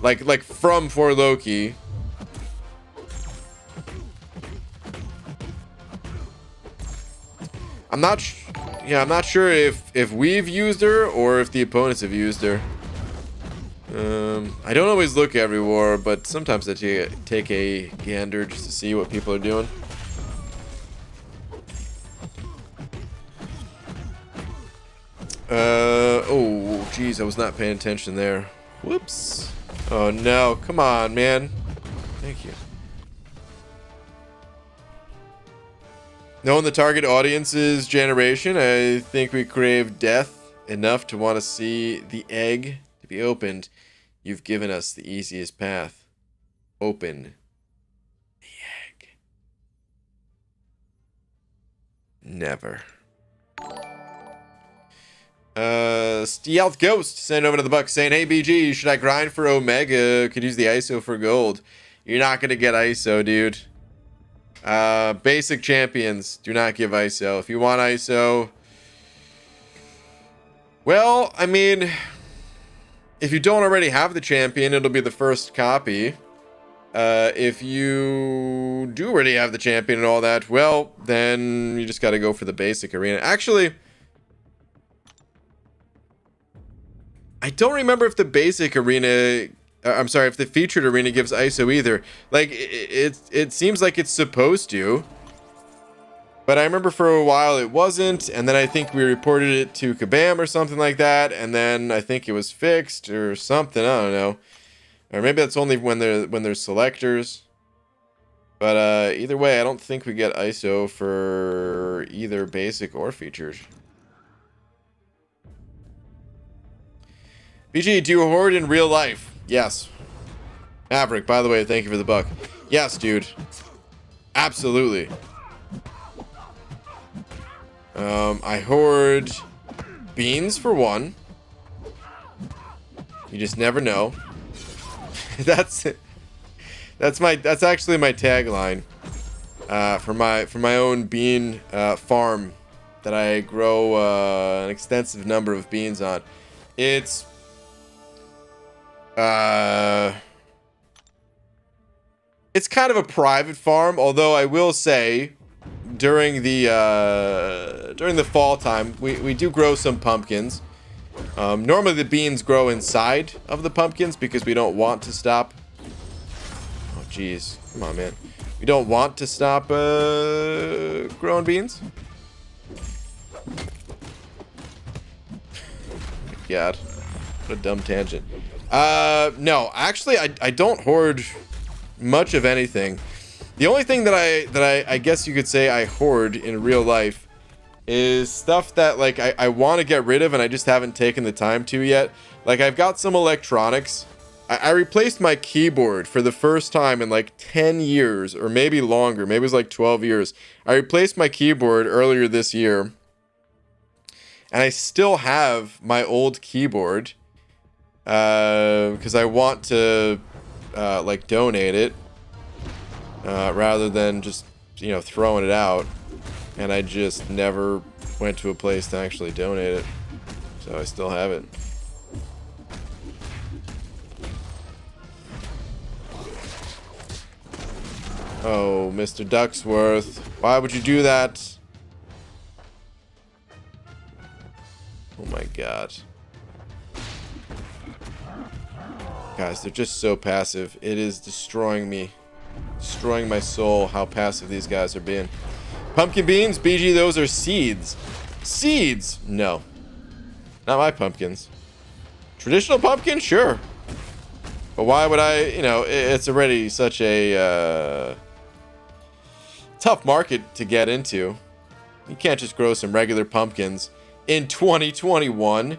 like from For Loki. I'm not sure if we've used her or if the opponents have used her. I don't always look every war, but sometimes I take a gander just to see what people are doing. Oh, geez, I was not paying attention there. Whoops. Oh, no. Come on, man. Thank you. Knowing the target audience's generation, I think we crave death enough to want to see the egg to be opened. You've given us the easiest path. Open the egg. Never. Stealth Ghost sent over to the Buck saying, hey BG, should I grind for Omega? Could use the ISO for gold. You're not gonna get ISO, dude. Basic champions do not give ISO. If you want ISO, well, I mean, if you don't already have the champion, it'll be the first copy. If you do already have the champion and all that, well, then you just got to go for the basic arena. Actually, I don't remember if the basic arena, I'm sorry, if the featured arena gives ISO either. Like, it seems like it's supposed to. But I remember for a while it wasn't, and then I think we reported it to Kabam or something like that, and then I think it was fixed or something, I don't know. Or maybe that's only when there's selectors. But either way, I don't think we get ISO for either basic or features. BG, do you hoard in real life? Yes. Maverick, by the way, thank you for the buck. Yes, dude. Absolutely. I hoard beans for one. You just never know. That's actually my tagline for my own bean farm that I grow an extensive number of beans on. It's kind of a private farm, although I will say during the fall time we do grow some pumpkins. Normally the beans grow inside of the pumpkins because we don't want to stop. Oh jeez, come on, man. We don't want to stop growing beans. God, what a dumb tangent. No, actually, I don't hoard much of anything. The only thing that I guess you could say I hoard in real life is stuff that like I want to get rid of and I just haven't taken the time to yet. Like I've got some electronics. I replaced my keyboard for the first time in like 10 years or maybe longer. Maybe it was like 12 years. I replaced my keyboard earlier this year. And I still have my old keyboard because I want to like donate it rather than just, you know, throwing it out. And I just never went to a place to actually donate it. So I still have it. Oh, Mr. Ducksworth. Why would you do that? Oh my god. Guys, they're just so passive. It is destroying me. Destroying my soul how passive these guys are being. Pumpkin beans? BG, those are seeds. Seeds? No. Not my pumpkins. Traditional pumpkin? Sure. But why would I, you know, it's already such a tough market to get into. You can't just grow some regular pumpkins in 2021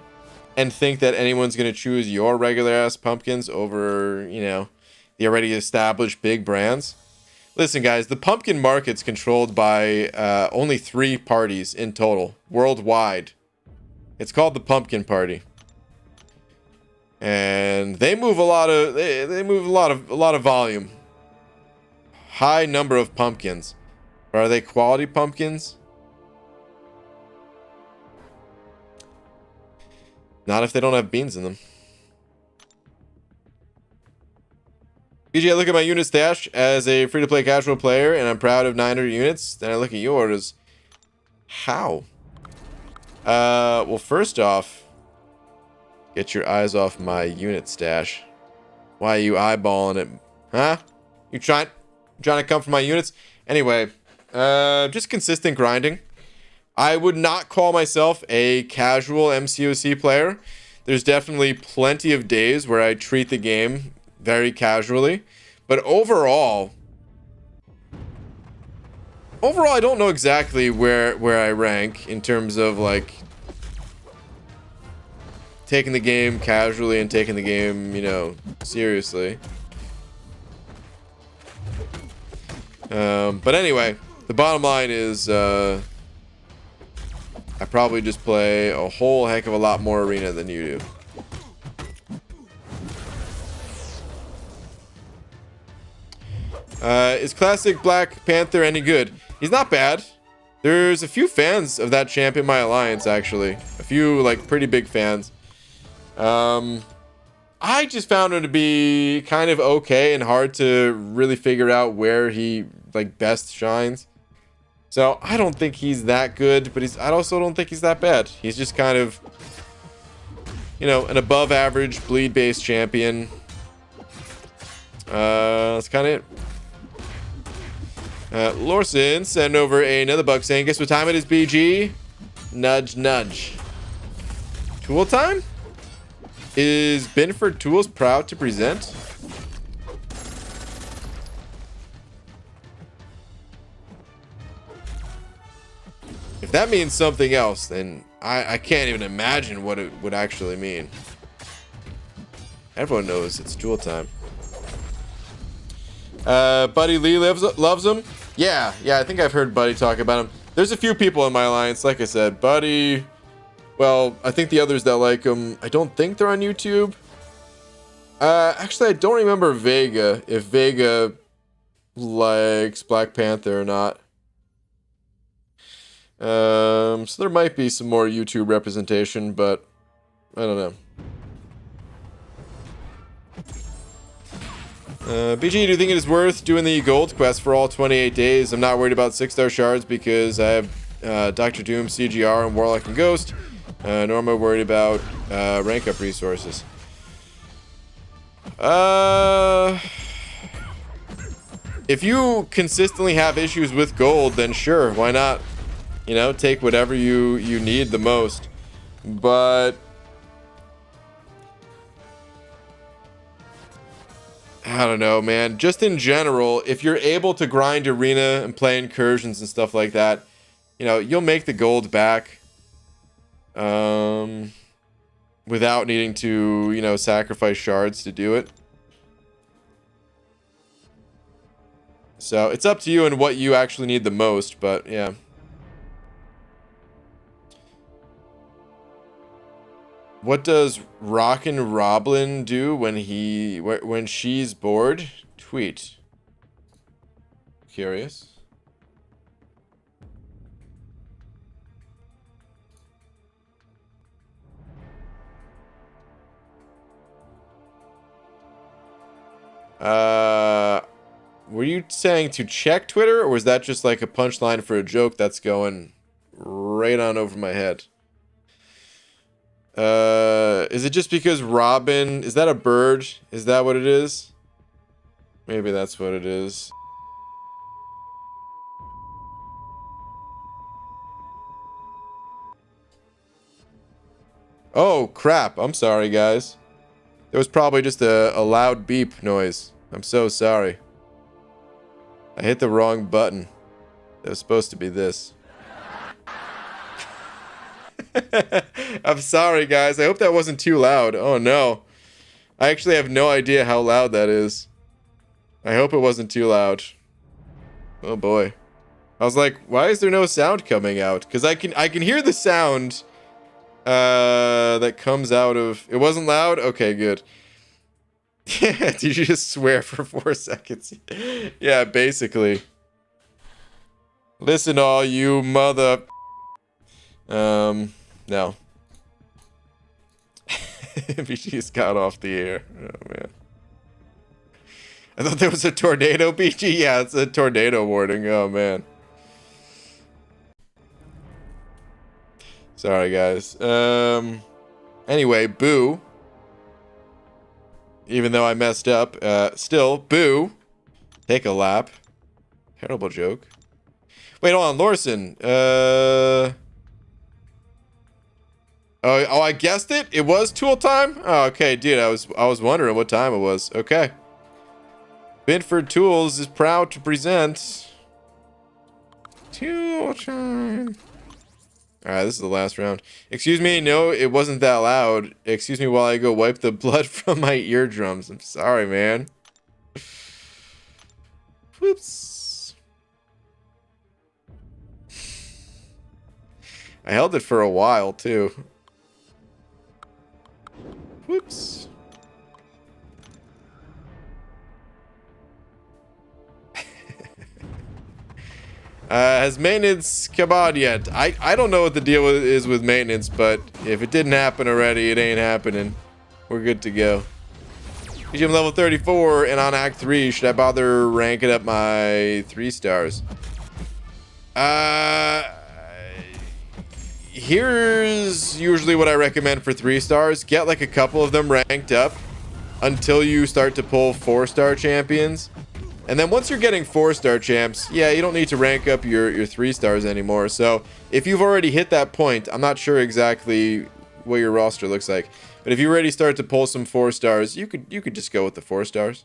and think that anyone's going to choose your regular ass pumpkins over, you know, the already established big brands. Listen, guys, the pumpkin market's controlled by only 3 parties in total worldwide. It's called the Pumpkin Party. And they move a lot of they move a lot of volume. High number of pumpkins. But are they quality pumpkins? Not if they don't have beans in them. BJ, I look at my unit stash as a free-to-play casual player, and I'm proud of 900 units. Then I look at yours. How? Well, first off, get your eyes off my unit stash. Why are you eyeballing it? Huh? You trying to come for my units? Anyway, just consistent grinding. I would not call myself a casual MCOC player. There's definitely plenty of days where I treat the game very casually. But overall, I don't know exactly where I rank in terms of like taking the game casually and taking the game, you know, seriously. But anyway, the bottom line is I probably just play a whole heck of a lot more arena than you do. Is classic Black Panther any good? He's not bad. There's a few fans of that champ in my alliance, actually. A few, like, pretty big fans. I just found him to be kind of okay and hard to really figure out where he, like, best shines. So, I don't think he's that good, but I also don't think he's that bad. He's just kind of, you know, an above-average bleed-based champion. That's kind of it. Lorson sent over another buck saying, guess what time it is, BG? Nudge, nudge. Tool time? Is Binford Tools proud to present? If that means something else, then I can't even imagine what it would actually mean. Everyone knows it's duel time. Buddy Lee loves him. Yeah, I think I've heard Buddy talk about him. There's a few people in my alliance, like I said. Buddy, well, I think the others that like him, I don't think they're on YouTube. Actually, I don't remember Vega, if Vega likes Black Panther or not. So there might be some more YouTube representation, but I don't know. BG, do you think it is worth doing the gold quest for all 28 days? I'm not worried about 6-star shards because I have Dr. Doom, CGR, and Warlock and Ghost. Nor am I worried about rank up resources. If you consistently have issues with gold, then sure, why not? You know, take whatever you need the most. But I don't know, man. Just in general, if you're able to grind arena and play incursions and stuff like that, you know, you'll make the gold back without needing to, you know, sacrifice shards to do it. So it's up to you and what you actually need the most, but yeah. What does Rockin' Roblin do when she's bored? Tweet. Curious. Were you saying to check Twitter, or was that just like a punchline for a joke that's going right on over my head? Is it just because Robin... Is that a bird? Is that what it is? Maybe that's what it is. Oh, crap. I'm sorry, guys. It was probably just a loud beep noise. I'm so sorry. I hit the wrong button. It was supposed to be this. I'm sorry, guys. I hope that wasn't too loud. Oh, no. I actually have no idea how loud that is. I hope it wasn't too loud. Oh, boy. I was like, why is there no sound coming out? Because I can hear the sound that comes out of... It wasn't loud? Okay, good. Yeah, did you just swear for 4 seconds? Yeah, basically. Listen, all you mother... No. BG's got off the air. Oh, man. I thought there was a tornado, BG. Yeah, it's a tornado warning. Oh, man. Sorry, guys. Anyway, boo. Even though I messed up, still, boo. Take a lap. Terrible joke. Wait, hold on, Lorson. Oh, I guessed it. It was tool time. Oh, okay, dude. I was wondering what time it was. Okay. Binford Tools is proud to present tool time. All right, this is the last round. Excuse me. No, it wasn't that loud. Excuse me while I go wipe the blood from my eardrums. I'm sorry, man. Whoops. I held it for a while, too. Whoops. Has maintenance come on yet? I don't know what the deal is with maintenance, but if it didn't happen already, it ain't happening. We're good to go. I'm level 34 and on Act 3. Should I bother ranking up my 3 stars? Here's usually what I recommend for 3 stars. Get like a couple of them ranked up until you start to pull 4-star champions. And then once you're getting 4-star champs, yeah, you don't need to rank up your 3 stars anymore. So if you've already hit that point, I'm not sure exactly what your roster looks like. But if you already start to pull some 4 stars, you could just go with the 4 stars.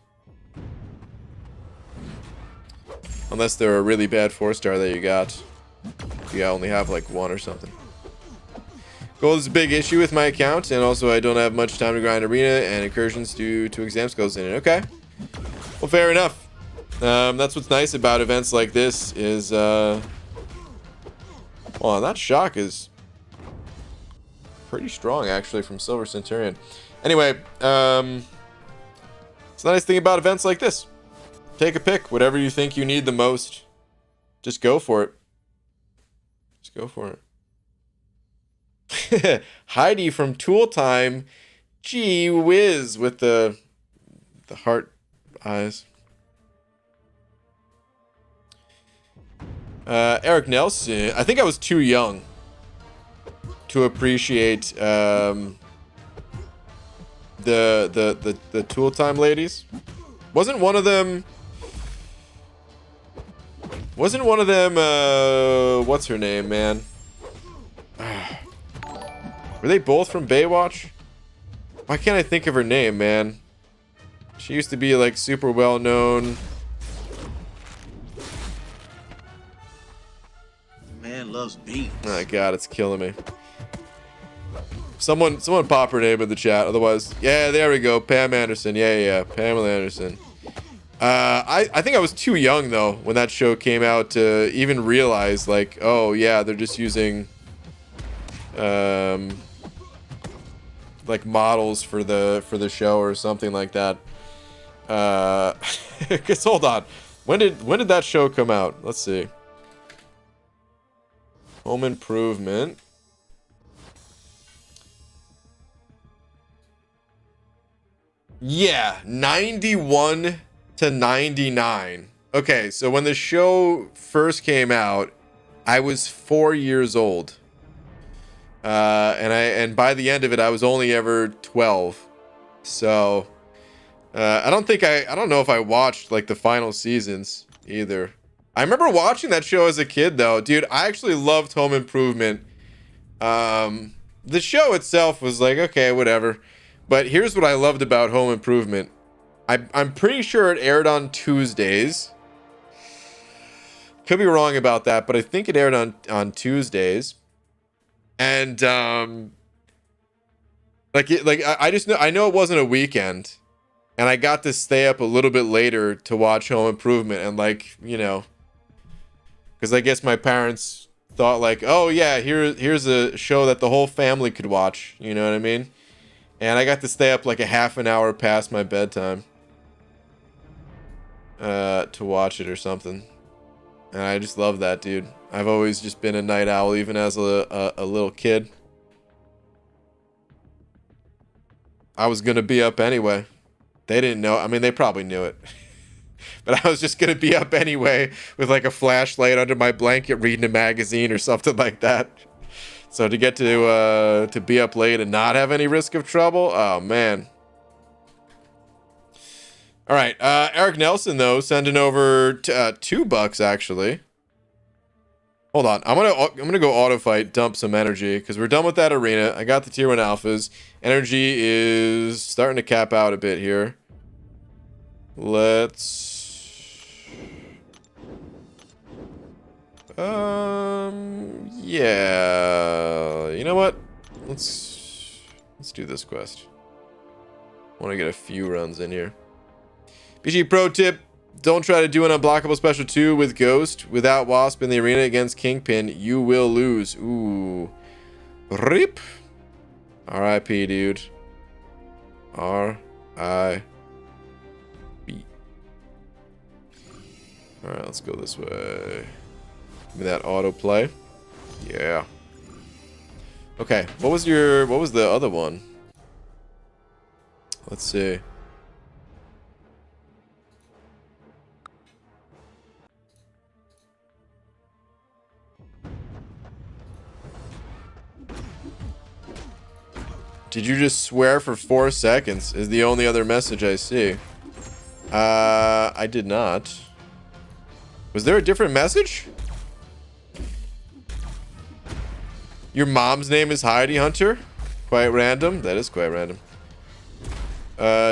Unless they're a really bad 4-star that you got. You only have like 1 or something. Gold is a big issue with my account, and also I don't have much time to grind arena and incursions due to exam skills in it. Okay. Well, fair enough. That's what's nice about events like this is, well, that shock is pretty strong, actually, from Silver Centurion. Anyway, it's the nice thing about events like this. Take a pick, whatever you think you need the most. Just go for it. Just go for it. Heidi from Tool Time. Gee whiz, with the heart eyes. Eric Nelson. I think I was too young to appreciate the Tool Time ladies. Wasn't one of them what's her name, man? Were they both from Baywatch? Why can't I think of her name, man? She used to be like super well known. Man, loves beans. Oh god, it's killing me. Someone pop her name in the chat. Otherwise, yeah, there we go. Pam Anderson. Yeah, Pamela Anderson. I think I was too young though when that show came out to even realize like, oh yeah, they're just using like models for the show or something like that. Cause hold on, when did that show come out? Let's see. Home Improvement. Yeah, 91 to 99. Okay, so when the show first came out, I was 4 years old. And by the end of it, I was only ever 12. So I don't know if I watched like the final seasons either. I remember watching that show as a kid though. Dude, I actually loved Home Improvement. The show itself was like, okay, whatever. But here's what I loved about Home Improvement. I'm pretty sure it aired on Tuesdays. Could be wrong about that, but I think it aired on Tuesdays. And I know it wasn't a weekend, and I got to stay up a little bit later to watch Home Improvement, and like, you know, because I guess my parents thought like, oh yeah, here's a show that the whole family could watch. You know what I mean? And I got to stay up like a half an hour past my bedtime to watch it or something. And I just love that, dude. I've always just been a night owl, even as a little kid. I was going to be up anyway. They didn't know. I mean, they probably knew it. But I was just going to be up anyway with like a flashlight under my blanket reading a magazine or something like that. So to get to be up late and not have any risk of trouble, oh man. All right, Eric Nelson though sending over $2 actually. Hold on, I'm gonna go auto fight, dump some energy because we're done with that arena. I got the tier 1 alphas. Energy is starting to cap out a bit here. Let's. Yeah. You know what? Let's do this quest. I want to get a few runs in here. BG pro tip: don't try to do an unblockable special 2 with Ghost without Wasp in the arena against Kingpin. You will lose. Ooh. Rip. R.I.P. dude. R.I.P. Alright, let's go this way. Give me that autoplay. Yeah. Okay, what was the other one? Let's see. Did you just swear for 4 seconds? Is the only other message I see. I did not. Was there a different message? Your mom's name is Heidi Hunter? Quite random. That is quite random.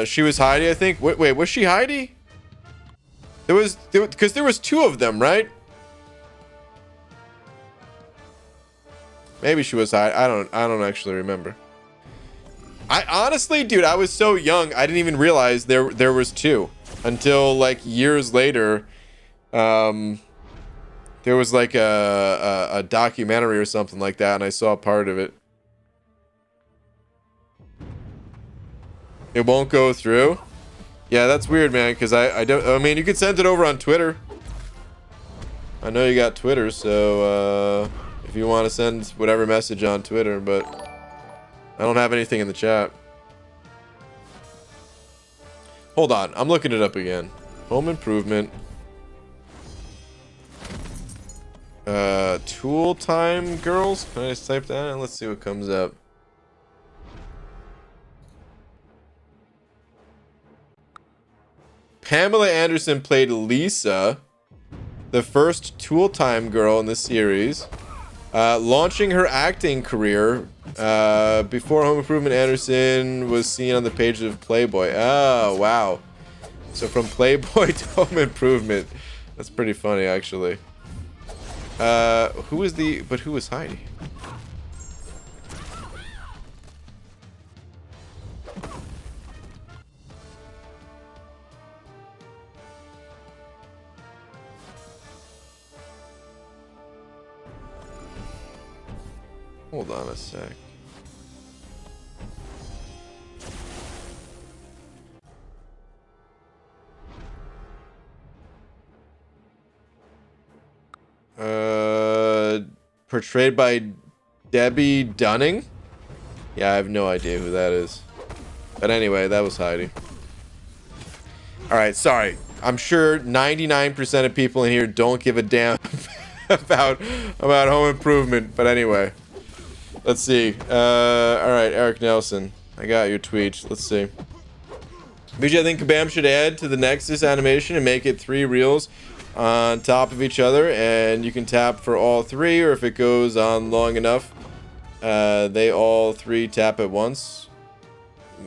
She was Heidi, I think. Wait, was she Heidi? Because there was 2 of them, right? Maybe she was Heidi. I don't actually remember. I honestly, dude, I was so young, I didn't even realize there was 2 until like years later. There was like a documentary or something like that, and I saw part of it. It won't go through? Yeah, that's weird, man, because I mean, you could send it over on Twitter. I know you got Twitter, so if you want to send whatever message on Twitter, but I don't have anything in the chat. Hold on, I'm looking it up again. Home Improvement. Tool time girls? Can I just type that in? Let's see what comes up. Pamela Anderson played Lisa, the first Tool Time girl in the series, launching her acting career before Home Improvement. Anderson was seen on the pages of Playboy. Oh, wow. So from Playboy to Home Improvement. That's pretty funny, actually. Who is the... But who is Heidi? Hold on a sec. Portrayed by Debbie Dunning? Yeah, I have no idea who that is. But anyway, that was Heidi. Alright, sorry. I'm sure 99% of people in here don't give a damn about home improvement. But anyway. Let's see. Alright, Eric Nelson. I got your tweet. Let's see. BJ, I think Kabam should add to the Nexus animation and make it 3 reels on top of each other, and you can tap for all 3, or if it goes on long enough, they all 3 tap at once.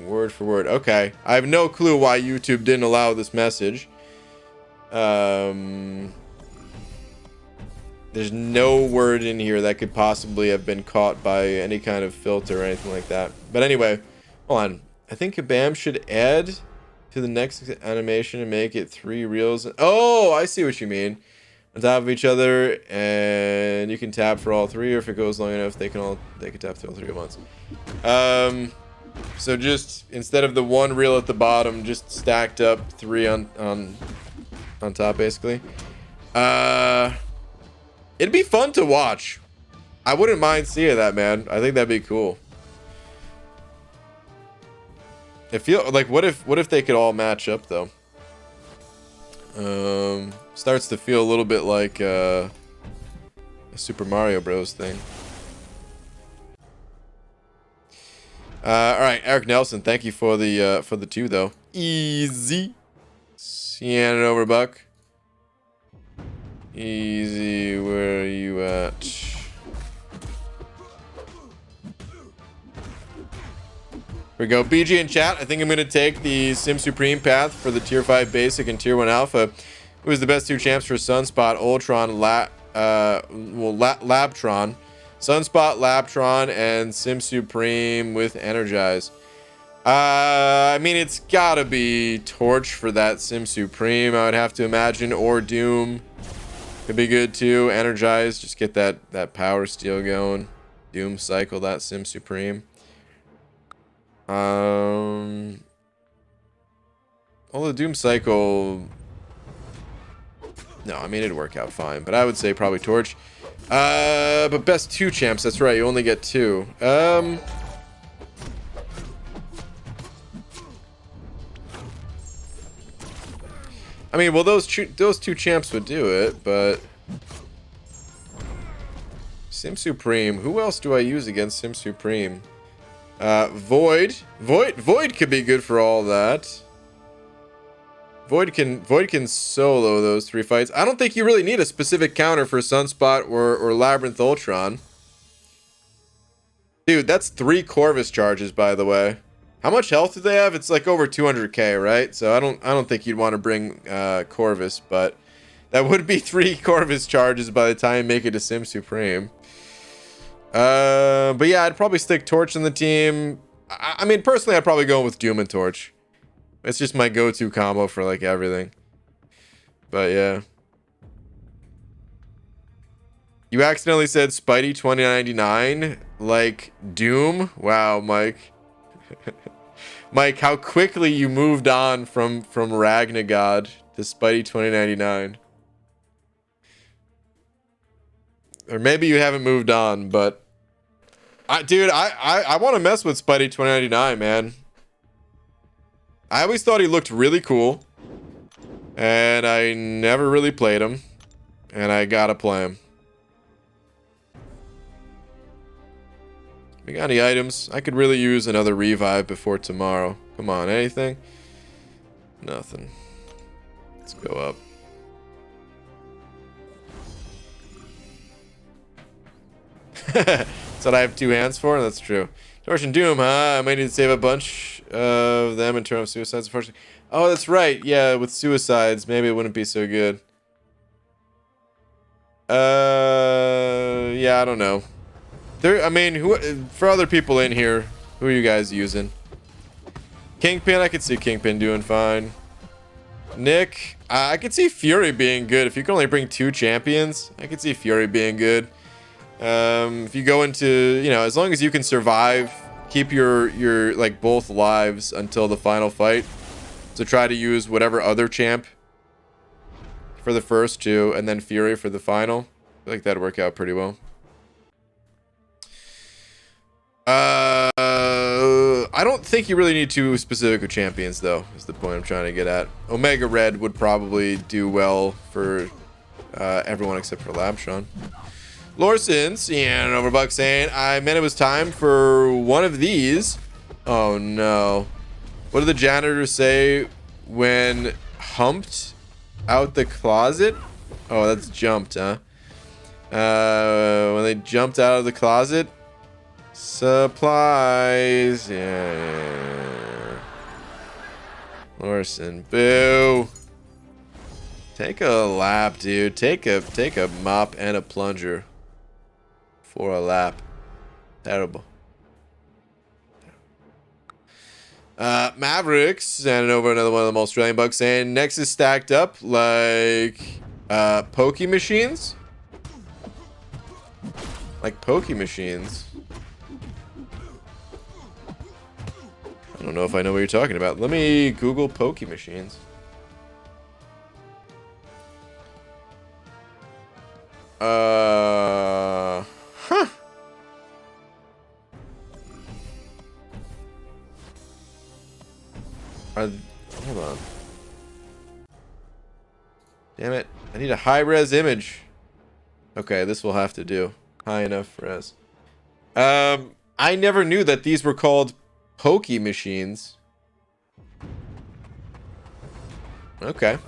Word for word. Okay. I have no clue why YouTube didn't allow this message. There's no word in here that could possibly have been caught by any kind of filter or anything like that. But anyway, hold on. I think Kabam should add to the next animation and make it 3 reels. Oh, I see what you mean. On top of each other, and you can tap for all 3, or if it goes long enough, they can tap for all 3 at once. So just instead of the 1 reel at the bottom, just stacked up 3 on top, basically. It'd be fun to watch. I wouldn't mind seeing that, man. I think that'd be cool. It feel like what if they could all match up though? Starts to feel a little bit like a Super Mario Bros. Thing. All right, Eric Nelson, thank you for the 2 though. Easy. Hand it over, Buck. Easy, where are you at? Here we go. BG in chat. I think I'm going to take the Sim Supreme path for the Tier 5 Basic and Tier 1 Alpha. Who is the best 2 champs for Sunspot, Ultron, Labtron? Sunspot, Labtron, and Sim Supreme with Energize. I mean, it's got to be Torch for that Sim Supreme, I would have to imagine, or Doom. Could be good too. Energize, just get that power steal going. Doom cycle that Sim Supreme. Although Doom cycle, no, I mean it'd work out fine, but I would say probably Torch. But best 2 champs, that's right, you only get 2. I mean, well, those 2 champs would do it, but Sim Supreme. Who else do I use against Sim Supreme? Void could be good for all that. Void can solo those 3 fights. I don't think you really need a specific counter for Sunspot or Labyrinth Ultron. Dude, that's 3 Corvus charges, by the way. How much health do they have? It's like over 200k, right? So I don't think you'd want to bring Corvus, but that would be 3 Corvus charges by the time you make it to Sim Supreme. But yeah, I'd probably stick Torch in the team. I mean, personally, I'd probably go with Doom and Torch. It's just my go-to combo for like everything. But yeah. You accidentally said Spidey 2099 like Doom. Wow, Mike. Mike, how quickly you moved on from Ragnagod to Spidey 2099. Or maybe you haven't moved on, but dude, I want to mess with Spidey 2099, man. I always thought he looked really cool, and I never really played him, and I gotta play him. We got any items? I could really use another revive before tomorrow. Come on, anything? Nothing. Let's go up. That's what I have 2 hands for. That's true. Torch and Doom, huh? I might need to save a bunch of them in terms of suicides, unfortunately. Oh, that's right. Yeah, with suicides, maybe it wouldn't be so good. Yeah, I don't know. I mean, for other people in here, who are you guys using? Kingpin, I could see Kingpin doing fine. Nick, I could see Fury being good. If you can only bring 2 champions, I could see Fury being good. If you go into, you know, as long as you can survive, keep your like both lives until the final fight. So try to use whatever other champ for the first 2, and then Fury for the final. I feel like that'd work out pretty well. I don't think you really need 2 specific champions, though, is the point I'm trying to get at. Omega Red would probably do well for everyone except for Labshon. Lorsons, yeah, Overbuck saying, I meant it was time for one of these. Oh, no. What did the janitor say when humped out the closet? Oh, that's jumped, huh? When they jumped out of the closet? Supplies, yeah. Lorson, boo. Take a lap, dude. Take a mop and a plunger for a lap. Terrible. Mavericks sending over another one of the Australian bucks saying Nexus stacked up like pokey machines. Like pokey machines. I don't know if I know what you're talking about. Let me Google pokey machines. Huh. Hold on. Damn it. I need a high-res image. Okay, this will have to do. High enough res. I never knew that these were called pokey machines. Okay.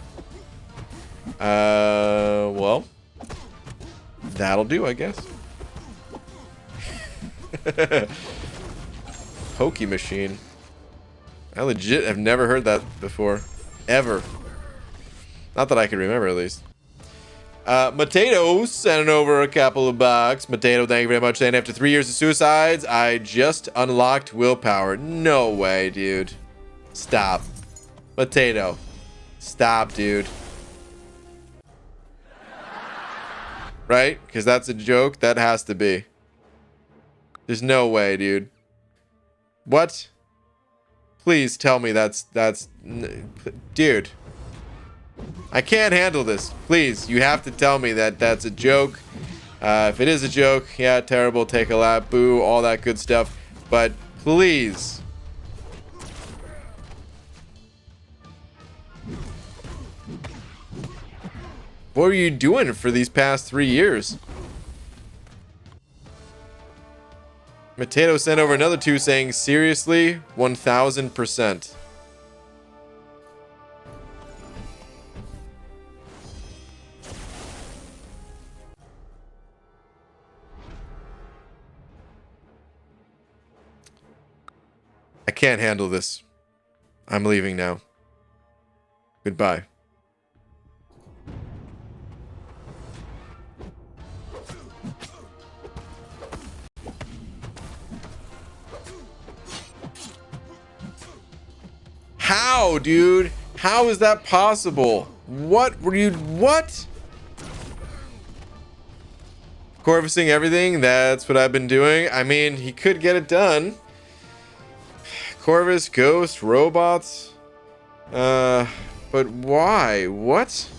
Well, that'll do, I guess. Pokey machine. I legit have never heard that before. Ever. Not that I can remember, at least. Mateo sending over a couple of bucks. Mateo, thank you very much. Saying after 3 years of suicides, I just unlocked willpower. No way, dude. Stop. Mateo. Stop, dude. Right? Because that's a joke. That has to be. There's no way, dude. What? Please tell me that's... Dude. I can't handle this. Please, you have to tell me that that's a joke. If it is a joke, yeah, terrible, take a lap, boo, all that good stuff. But please. What were you doing for these past 3 years? Mateo sent over another 2 saying, seriously, 1000%. I can't handle this. I'm leaving now. Goodbye. How, dude? How is that possible? What were you... What? Corvusing everything? That's what I've been doing. I mean, he could get it done. Corvus, Ghost, robots. But why? What?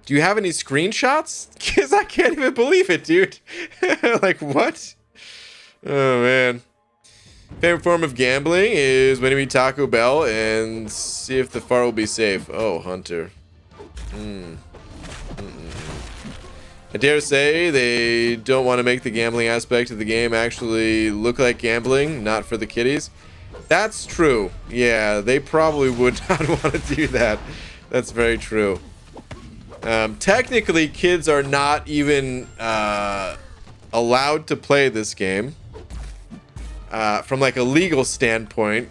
Do you have any screenshots? Because I can't even believe it, dude. Like, what? Oh, man. Favorite form of gambling is when you eat Taco Bell and see if the fart will be safe. Oh, Hunter. I dare say they don't want to make the gambling aspect of the game actually look like gambling, not for the kiddies. That's true. Yeah, they probably would not want to do that. That's very true. Technically, kids are not even allowed to play this game. from like a legal standpoint,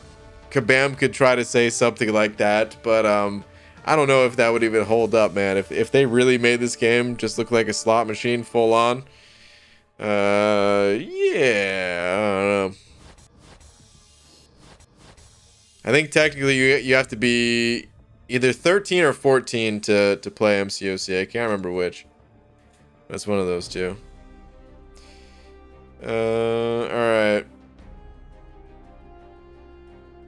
Kabam could try to say something like that, but I don't know if that would even hold up, man. If they really made this game just look like a slot machine full on, yeah, I don't know. I think technically you have to be either 13 or 14 to play MCOC. I can't remember which. That's one of those two. All right.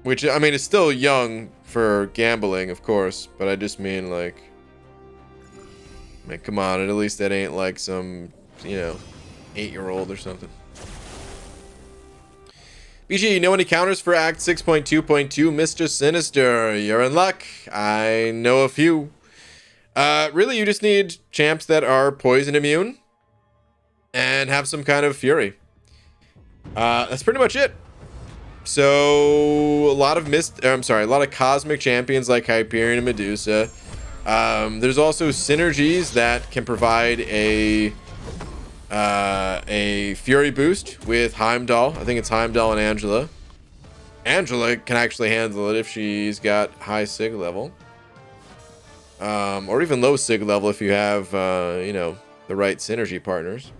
Which, I mean, is still young for gambling, of course, but I just mean, like, man, come on, at least that ain't like some, 8-year-old or something. BG, you know any counters for Act 6.2.2, Mr. Sinister? You're in luck. I know a few. Really, you just need champs that are poison immune and have some kind of fury. That's pretty much it. So a lot of a lot of cosmic champions like Hyperion and Medusa. There's also synergies that can provide a fury boost with Heimdall. I think it's Heimdall and Angela. Angela can actually handle it if she's got high sig level, or even low sig level if you have the right synergy partners.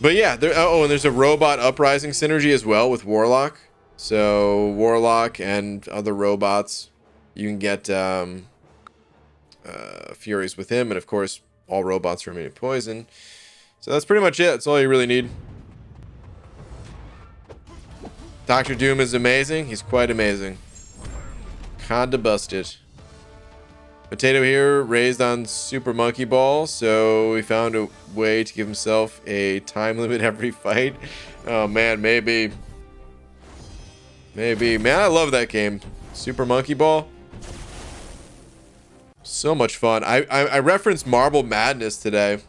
But yeah, and there's a robot uprising synergy as well with Warlock. So Warlock and other robots, you can get furies with him, and of course all robots are immune to poison. So that's pretty much it. That's all you really need. Dr. Doom is amazing. He's quite amazing. Kinda busted. Potato here raised on Super Monkey Ball, so he found a way to give himself a time limit every fight. Oh man, maybe. Man, I love that game. Super Monkey Ball. So much fun. I referenced Marble Madness today.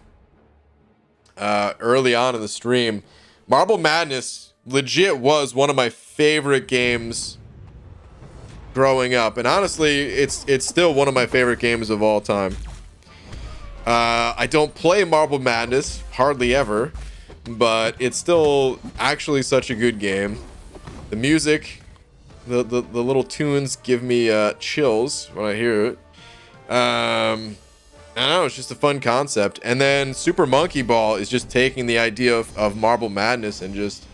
Early on in the stream. Marble Madness legit was one of my favorite games growing up, and honestly, it's still one of my favorite games of all time. I don't play Marble Madness hardly ever, but it's still actually such a good game. The music, the little tunes give me chills when I hear it. I don't know, it's just a fun concept. And then Super Monkey Ball is just taking the idea of Marble Madness and just,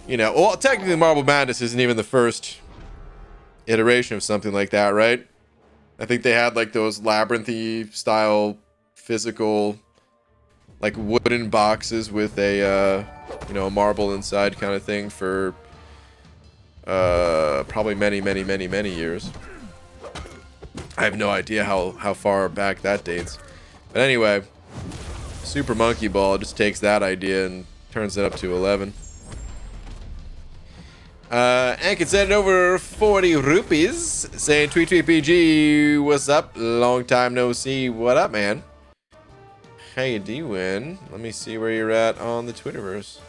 well, technically Marble Madness isn't even the first iteration of something like that, right? I think they had like those labyrinthy style physical like wooden boxes with a a marble inside kind of thing for probably many years. I have no idea how far back that dates, but anyway, Super Monkey Ball just takes that idea and turns it up to 11. And can send over 40 rupees saying tweet BG, what's up? Long time no see. What up, man? How you doing? Let me see where you're at on the Twitterverse.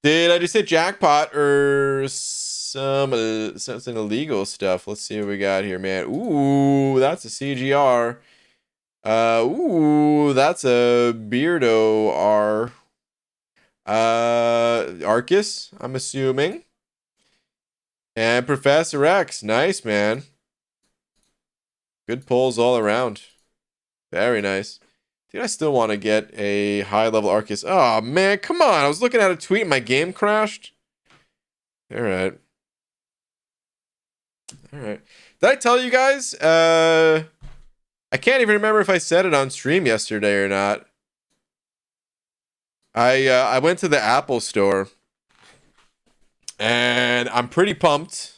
Did I just hit jackpot or something illegal stuff? Let's see what we got here, man. Ooh, that's a CGR. Ooh, that's a Beardo R. Arcus, I'm assuming. And Professor X, nice, man. Good pulls all around. Very nice. Dude, I still want to get a high-level Arcus. Oh, man, come on. I was looking at a tweet and my game crashed. All right. Did I tell you guys? I can't even remember if I said it on stream yesterday or not. I went to the Apple store, and I'm pretty pumped.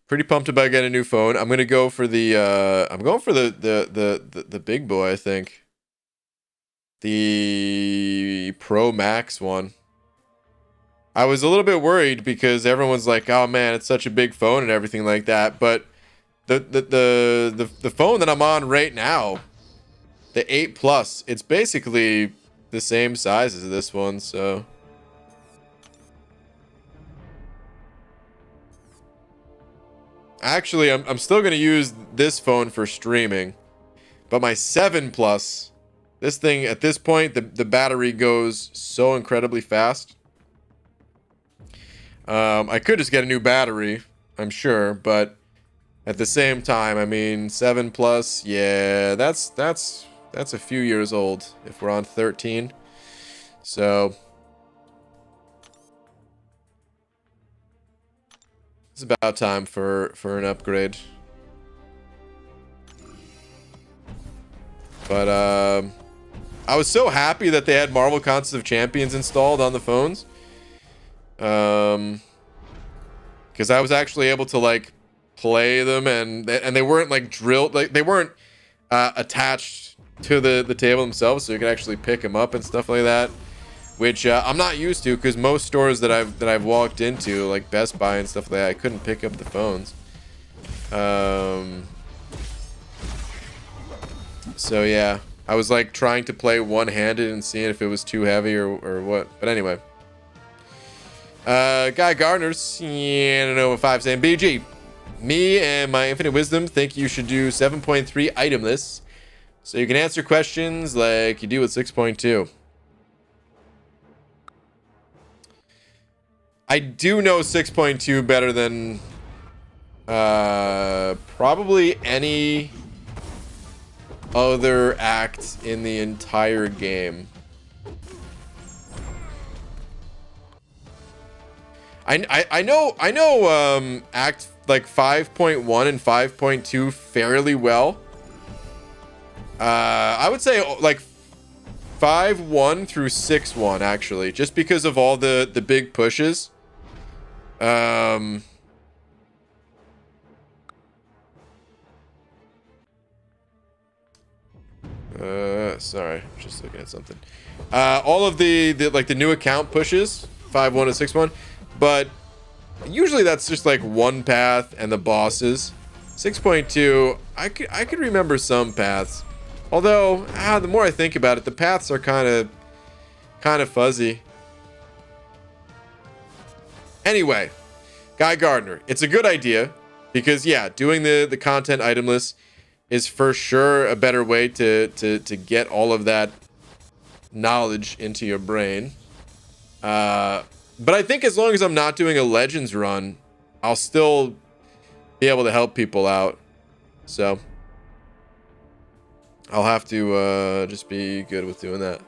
Pretty pumped about getting a new phone. I'm gonna go for the the big boy, I think. The Pro Max one. I was a little bit worried because everyone's like, "Oh man, it's such a big phone and everything like that." But the phone that I'm on right now, the 8 Plus, it's basically the same size as this one, so actually I'm still gonna use this phone for streaming, but my 7 Plus, This thing, at this point, the battery goes so incredibly fast. I could just get a new battery, I'm sure, but at the same time, I mean, 7 plus, yeah, that's a few years old if we're on 13. So it's about time for an upgrade. But I was so happy that they had Marvel Contest of Champions installed on the phones. Because I was actually able to like play them, and they weren't like drilled, like they weren't attached to the table themselves, so you could actually pick them up and stuff like that, which I'm not used to, because most stores that I've walked into, like Best Buy and stuff like that, I couldn't pick up the phones. So yeah, I was like trying to play one-handed and seeing if it was too heavy or what. But anyway, Guy Gardner's, yeah, I don't know, 5 saying, BG, me and my infinite wisdom think you should do 7.3 item lists so you can answer questions like you do with 6.2. I do know 6.2 better than probably any other act in the entire game. I know act like 5.1 and 5.2 fairly well. I would say like 5.1 through 6.1 actually, just because of all the big pushes. Sorry, just looking at something. All of the like the new account pushes 5.1 and 6.1, but usually that's just like one path and the bosses. 6.2, I could remember some paths, although the more I think about it, the paths are kind of fuzzy. Anyway, Guy Gardner, it's a good idea because yeah, doing the content item list is for sure a better way to get all of that knowledge into your brain. But I think as long as I'm not doing a Legends run, I'll still be able to help people out. So I'll have to just be good with doing that.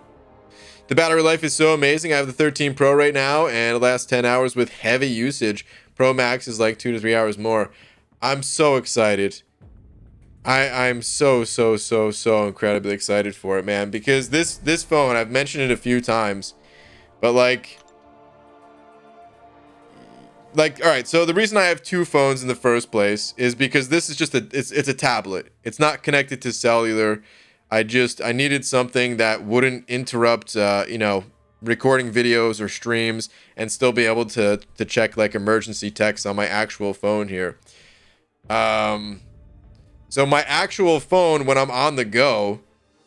The battery life is so amazing. I have the 13 Pro right now, and it lasts 10 hours with heavy usage. Pro Max is like 2 to 3 hours more. I'm so excited. I'm so incredibly excited for it, man, because this phone, I've mentioned it a few times, but like all right, so the reason I have two phones in the first place is because this is just it's a tablet. It's not connected to cellular. I needed something that wouldn't interrupt you know, recording videos or streams and still be able to check like emergency texts on my actual phone here. So my actual phone, when I'm on the go,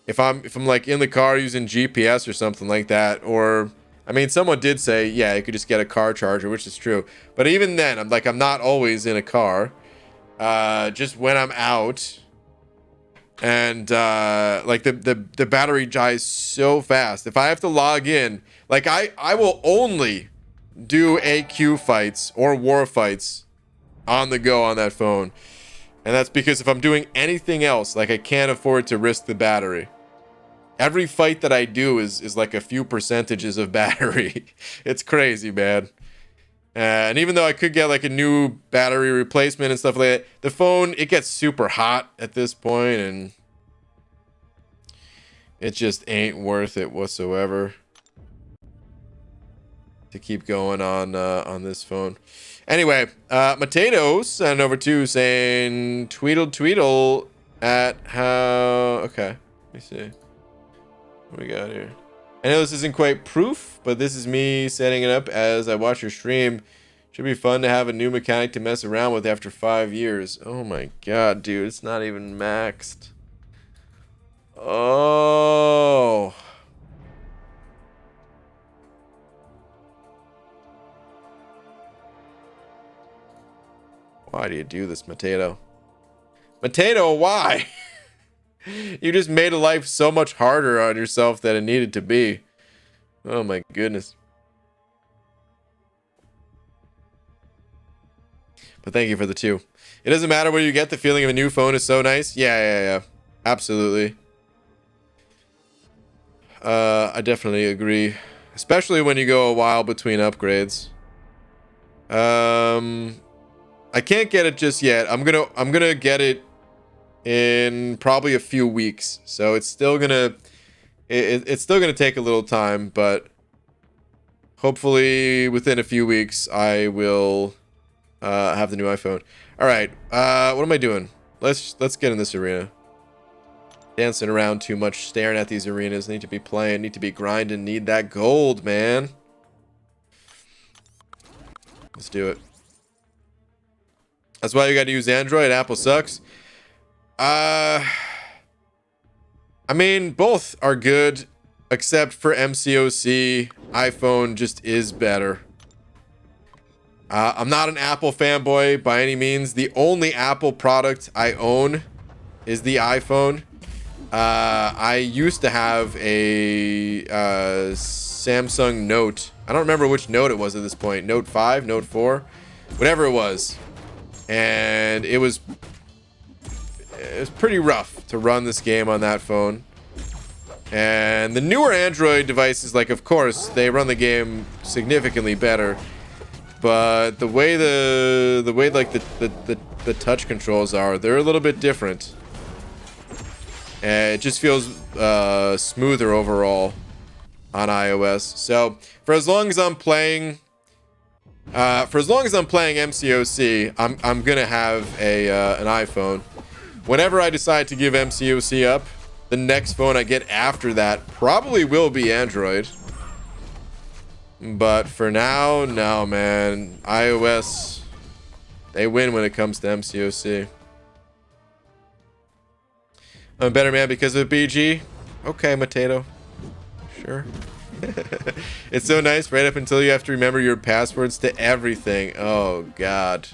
if I'm like in the car using GPS or something like that, or I mean, someone did say, yeah, you could just get a car charger, which is true. But even then, I'm not always in a car. Just when I'm out, and like the battery dies so fast. If I have to log in, like I will only do AQ fights or war fights on the go on that phone. And that's because if I'm doing anything else, like I can't afford to risk the battery. Every fight that I do is like a few percentages of battery. It's crazy, man. And even though I could get like a new battery replacement and stuff like that, the phone, it gets super hot at this point, and it just ain't worth it whatsoever to keep going on this phone. Anyway, Mateos sent over to saying tweedle at how... Okay, let me see. What we got here? I know this isn't quite proof, but this is me setting it up as I watch your stream. Should be fun to have a new mechanic to mess around with after 5 years. Oh my god, dude, it's not even maxed. Oh... Why do you do this, Mateo? Mateo, why? You just made life so much harder on yourself than it needed to be. Oh my goodness. But thank you for the 2. It doesn't matter what you get. The feeling of a new phone is so nice. Yeah. Absolutely. I definitely agree. Especially when you go a while between upgrades. I can't get it just yet. I'm gonna get it in probably a few weeks. So it's still gonna it's still gonna take a little time, but hopefully within a few weeks I will have the new iPhone. All right. What am I doing? Let's get in this arena. Dancing around too much, staring at these arenas. Need to be playing, need to be grinding, need that gold, man. Let's do it. That's why you got to use Android. Apple sucks. I mean, both are good, except for MCOC. iPhone just is better. I'm not an Apple fanboy by any means. The only Apple product I own is the iPhone. I used to have a Samsung Note. I don't remember which Note it was at this point. Note 5, Note 4, whatever it was. And it was pretty rough to run this game on that phone. And the newer Android devices, like, of course, they run the game significantly better. But the way like the touch controls are, they're a little bit different. And it just feels smoother overall on iOS. So for as long as I'm playing MCOC, I'm gonna have an iPhone. Whenever I decide to give MCOC up, the next phone I get after that probably will be Android. But for now, no, man. iOS, they win when it comes to MCOC. I'm a better man because of BG. Okay, Mateto. Sure. It's so nice right up until you have to remember your passwords to everything. Oh, God.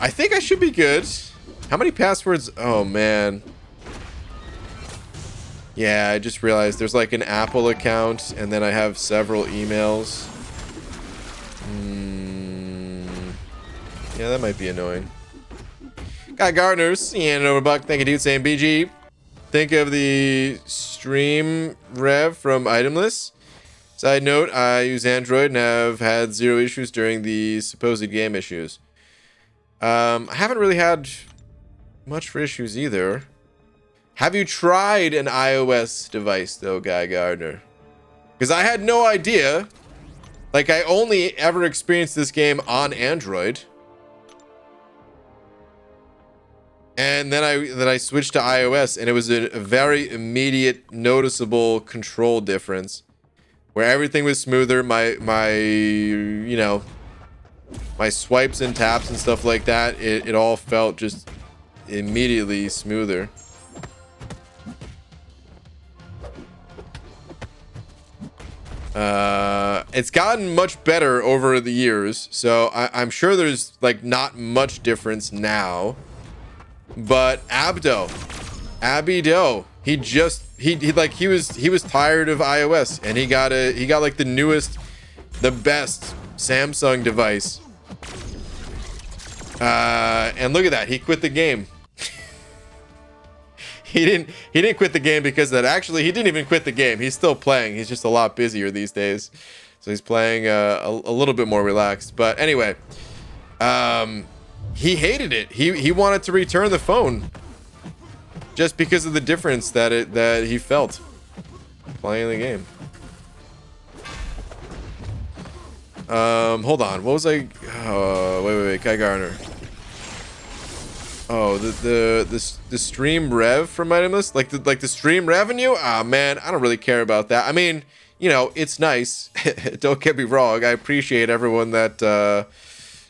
I think I should be good. How many passwords? Oh, man. Yeah, I just realized there's like an Apple account, and then I have several emails. Yeah, that might be annoying. Got Gardner's, and over buck. Thank you, dude. Saying BG. Think of the stream rev from Itemless. Side note, I use Android and have had 0 issues during the supposed game issues. I haven't really had much for issues either. Have you tried an iOS device, though, Guy Gardner? Because I had no idea. Like, I only ever experienced this game on Android. And then I switched to iOS, and it was a very immediate, noticeable control difference. Where everything was smoother. My swipes and taps and stuff like that, it all felt just immediately smoother. It's gotten much better over the years, so I'm sure there's like not much difference now. But Abido, he was tired of iOS, and he got like the newest, the best Samsung device. And look at that, he quit the game. He didn't quit the game because of that. Actually, he didn't even quit the game. He's still playing. He's just a lot busier these days. So he's playing a little bit more relaxed. But anyway, he hated it. He wanted to return the phone just because of the difference that he felt playing the game. Hold on. What was I? Wait. Kai Garner. Oh, the stream rev from Itemless? Like the stream revenue? Ah, man, I don't really care about that. I mean, it's nice. Don't get me wrong. I appreciate everyone that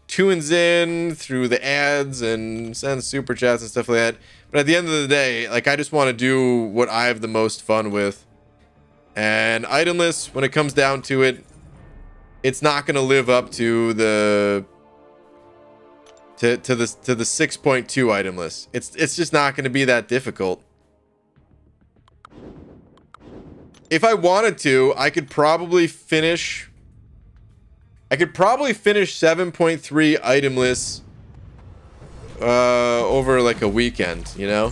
tunes in through the ads and sends super chats and stuff like that. But at the end of the day, like, I just want to do what I have the most fun with. And Itemless, when it comes down to it, it's not going to live up to the to the 6.2 item list. It's just not going to be that difficult. If I wanted to, I could probably finish 7.3 item lists over like a weekend, you know?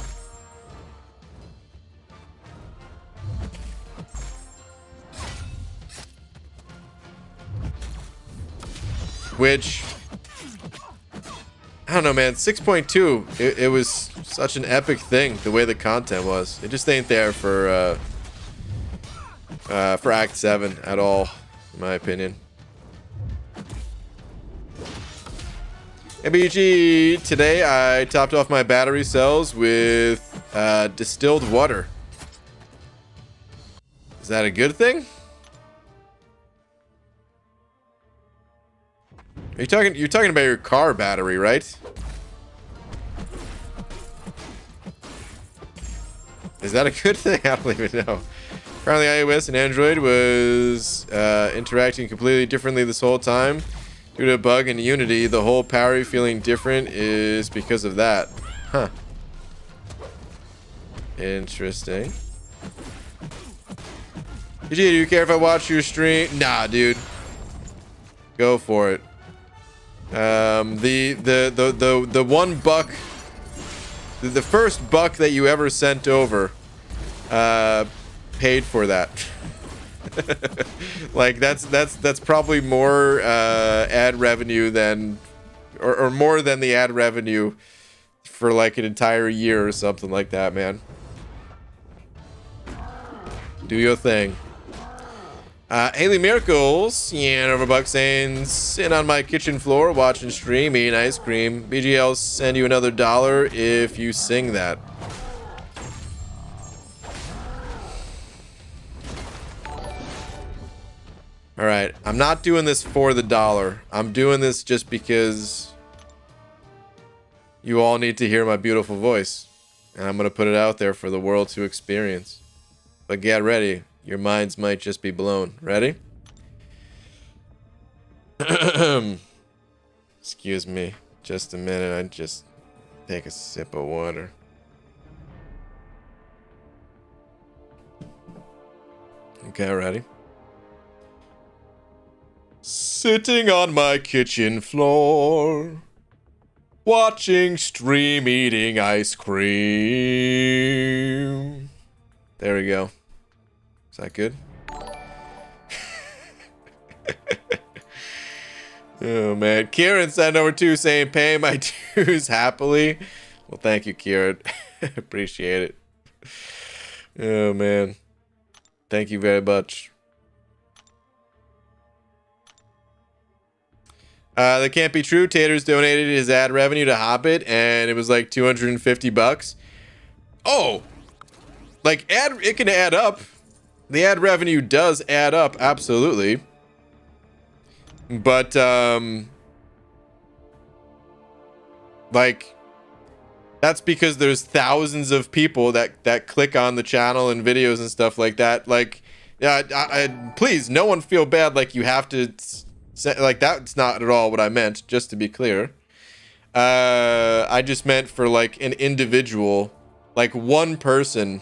Which, I don't know, man. 6.2, it was such an epic thing, the way the content was. It just ain't there for Act 7 at all, in my opinion. MBG, today I topped off my battery cells with distilled water. Is that a good thing? You're talking about your car battery, right? Is that a good thing? I don't even know. Apparently iOS and Android was interacting completely differently this whole time. Due to a bug in Unity, the whole parry feeling different is because of that. Huh. Interesting. Do you care if I watch your stream? Nah, dude. Go for it. The $1, the first buck that you ever sent over, paid for that. Like that's probably more ad revenue than, or more than the ad revenue for like an entire year or something like that, man. Do your thing. Haley Miracles, yeah, over buck saying, sitting on my kitchen floor watching stream, eating ice cream. BGL send you another $1 if you sing that. All right, I'm not doing this for the $1. I'm doing this just because you all need to hear my beautiful voice, and I'm gonna put it out there for the world to experience. But get ready. Your minds might just be blown. Ready? Excuse me. Just a minute. I just take a sip of water. Okay, ready? Sitting on my kitchen floor, watching stream, eating ice cream. There we go. Is that good? Oh man, Kieran sent over 2 saying pay my dues happily. Well, thank you, Kieran. Appreciate it. Oh man, thank you very much. That can't be true. Taters donated his ad revenue to Hobbit, and it was like $250. Oh, like it can add up. The ad revenue does add up, absolutely. But like, that's because there's thousands of people that click on the channel and videos and stuff like that. Like, yeah, please, no one feel bad like you have to say, like, that's not at all what I meant, just to be clear. I just meant for like an individual, like one person.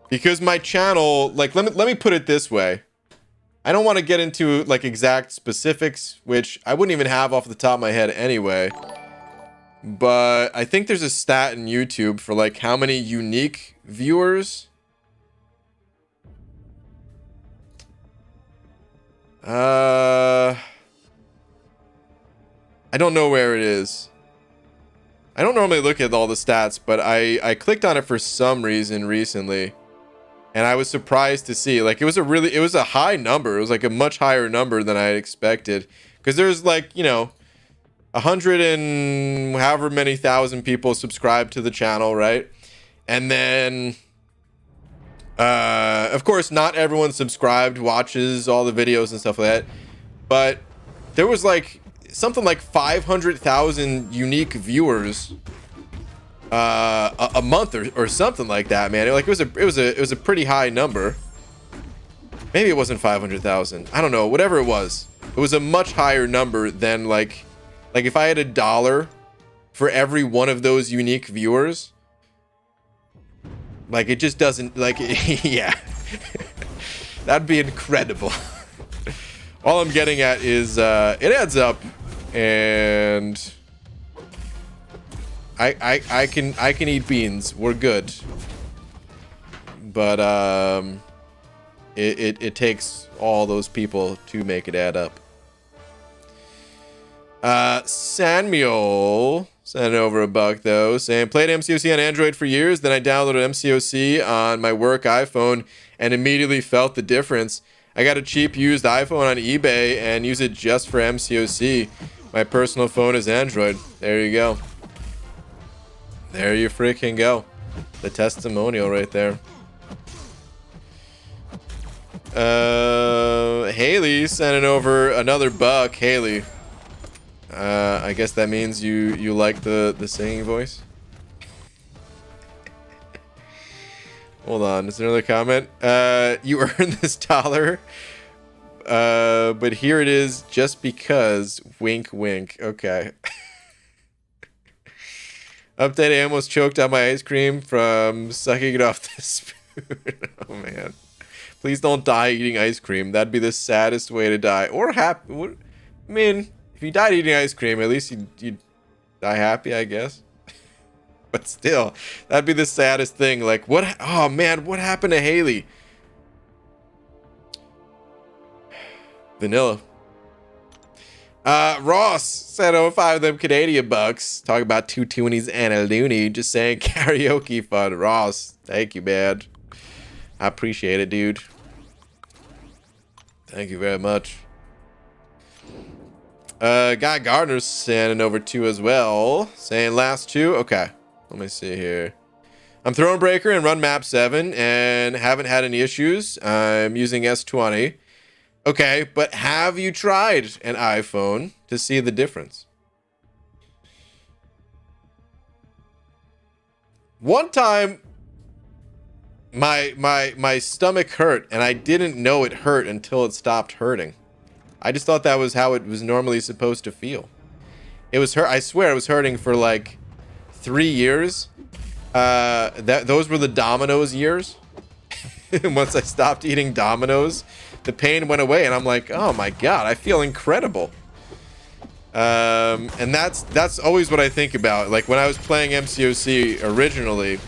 Because my channel, like, let me put it this way. I don't want to get into like exact specifics, which I wouldn't even have off the top of my head anyway. But I think there's a stat in YouTube for like how many unique viewers. I don't know where it is. I don't normally look at all the stats, but I clicked on it for some reason recently, and I was surprised to see, like, it was a high number. It was like a much higher number than I had expected, because there's like, you know, 100 and however many thousand people subscribe to the channel, right? And then of course not everyone subscribed watches all the videos and stuff like that, but there was like something like 500,000 unique viewers a month or something like that, man. Like, it was a pretty high number. Maybe it wasn't 500,000. I don't know, whatever it was. It was a much higher number than like if I had $1 for every one of those unique viewers. Like, it just doesn't, like, yeah. That'd be incredible. All I'm getting at is, it adds up, and I can eat beans. We're good. But, it takes all those people to make it add up. Samuel sent over $1 though, saying played MCOC on Android for years, then I downloaded MCOC on my work iPhone and immediately felt the difference. I got a cheap used iPhone on eBay and use it just for MCOC. My personal phone is Android. There you go. There you freaking go. The testimonial right there. Haley sending over another $1. Haley, I guess that means you like the singing voice. Hold on, is there another comment? You earned this $1, but here it is just because. Wink, wink. Okay. Update: I almost choked on my ice cream from sucking it off the spoon. Oh man. Please don't die eating ice cream. That'd be the saddest way to die. Or happy. I mean, if you died eating ice cream, at least you'd die happy, I guess. But still, that'd be the saddest thing. Like, what? Oh man, what happened to Haley? Vanilla. Ross said, oh, 5 of them Canadian bucks. Talk about two toonies and a loony. Just saying karaoke fun. Ross, thank you, man. I appreciate it, dude. Thank you very much. Guy Gardner's sending over 2 as well. Saying last 2. Okay. Let me see here. I'm Thronebreaker and run map 7 and haven't had any issues. I'm using S20. Okay, but have you tried an iPhone to see the difference? One time, my stomach hurt, and I didn't know it hurt until it stopped hurting. I just thought that was how it was normally supposed to feel. It was hurt. I swear it was hurting for like 3 years. Those were the Domino's years. Once I stopped eating Domino's, the pain went away, and I'm like, oh my god, I feel incredible. And that's always what I think about. Like when I was playing MCOC originally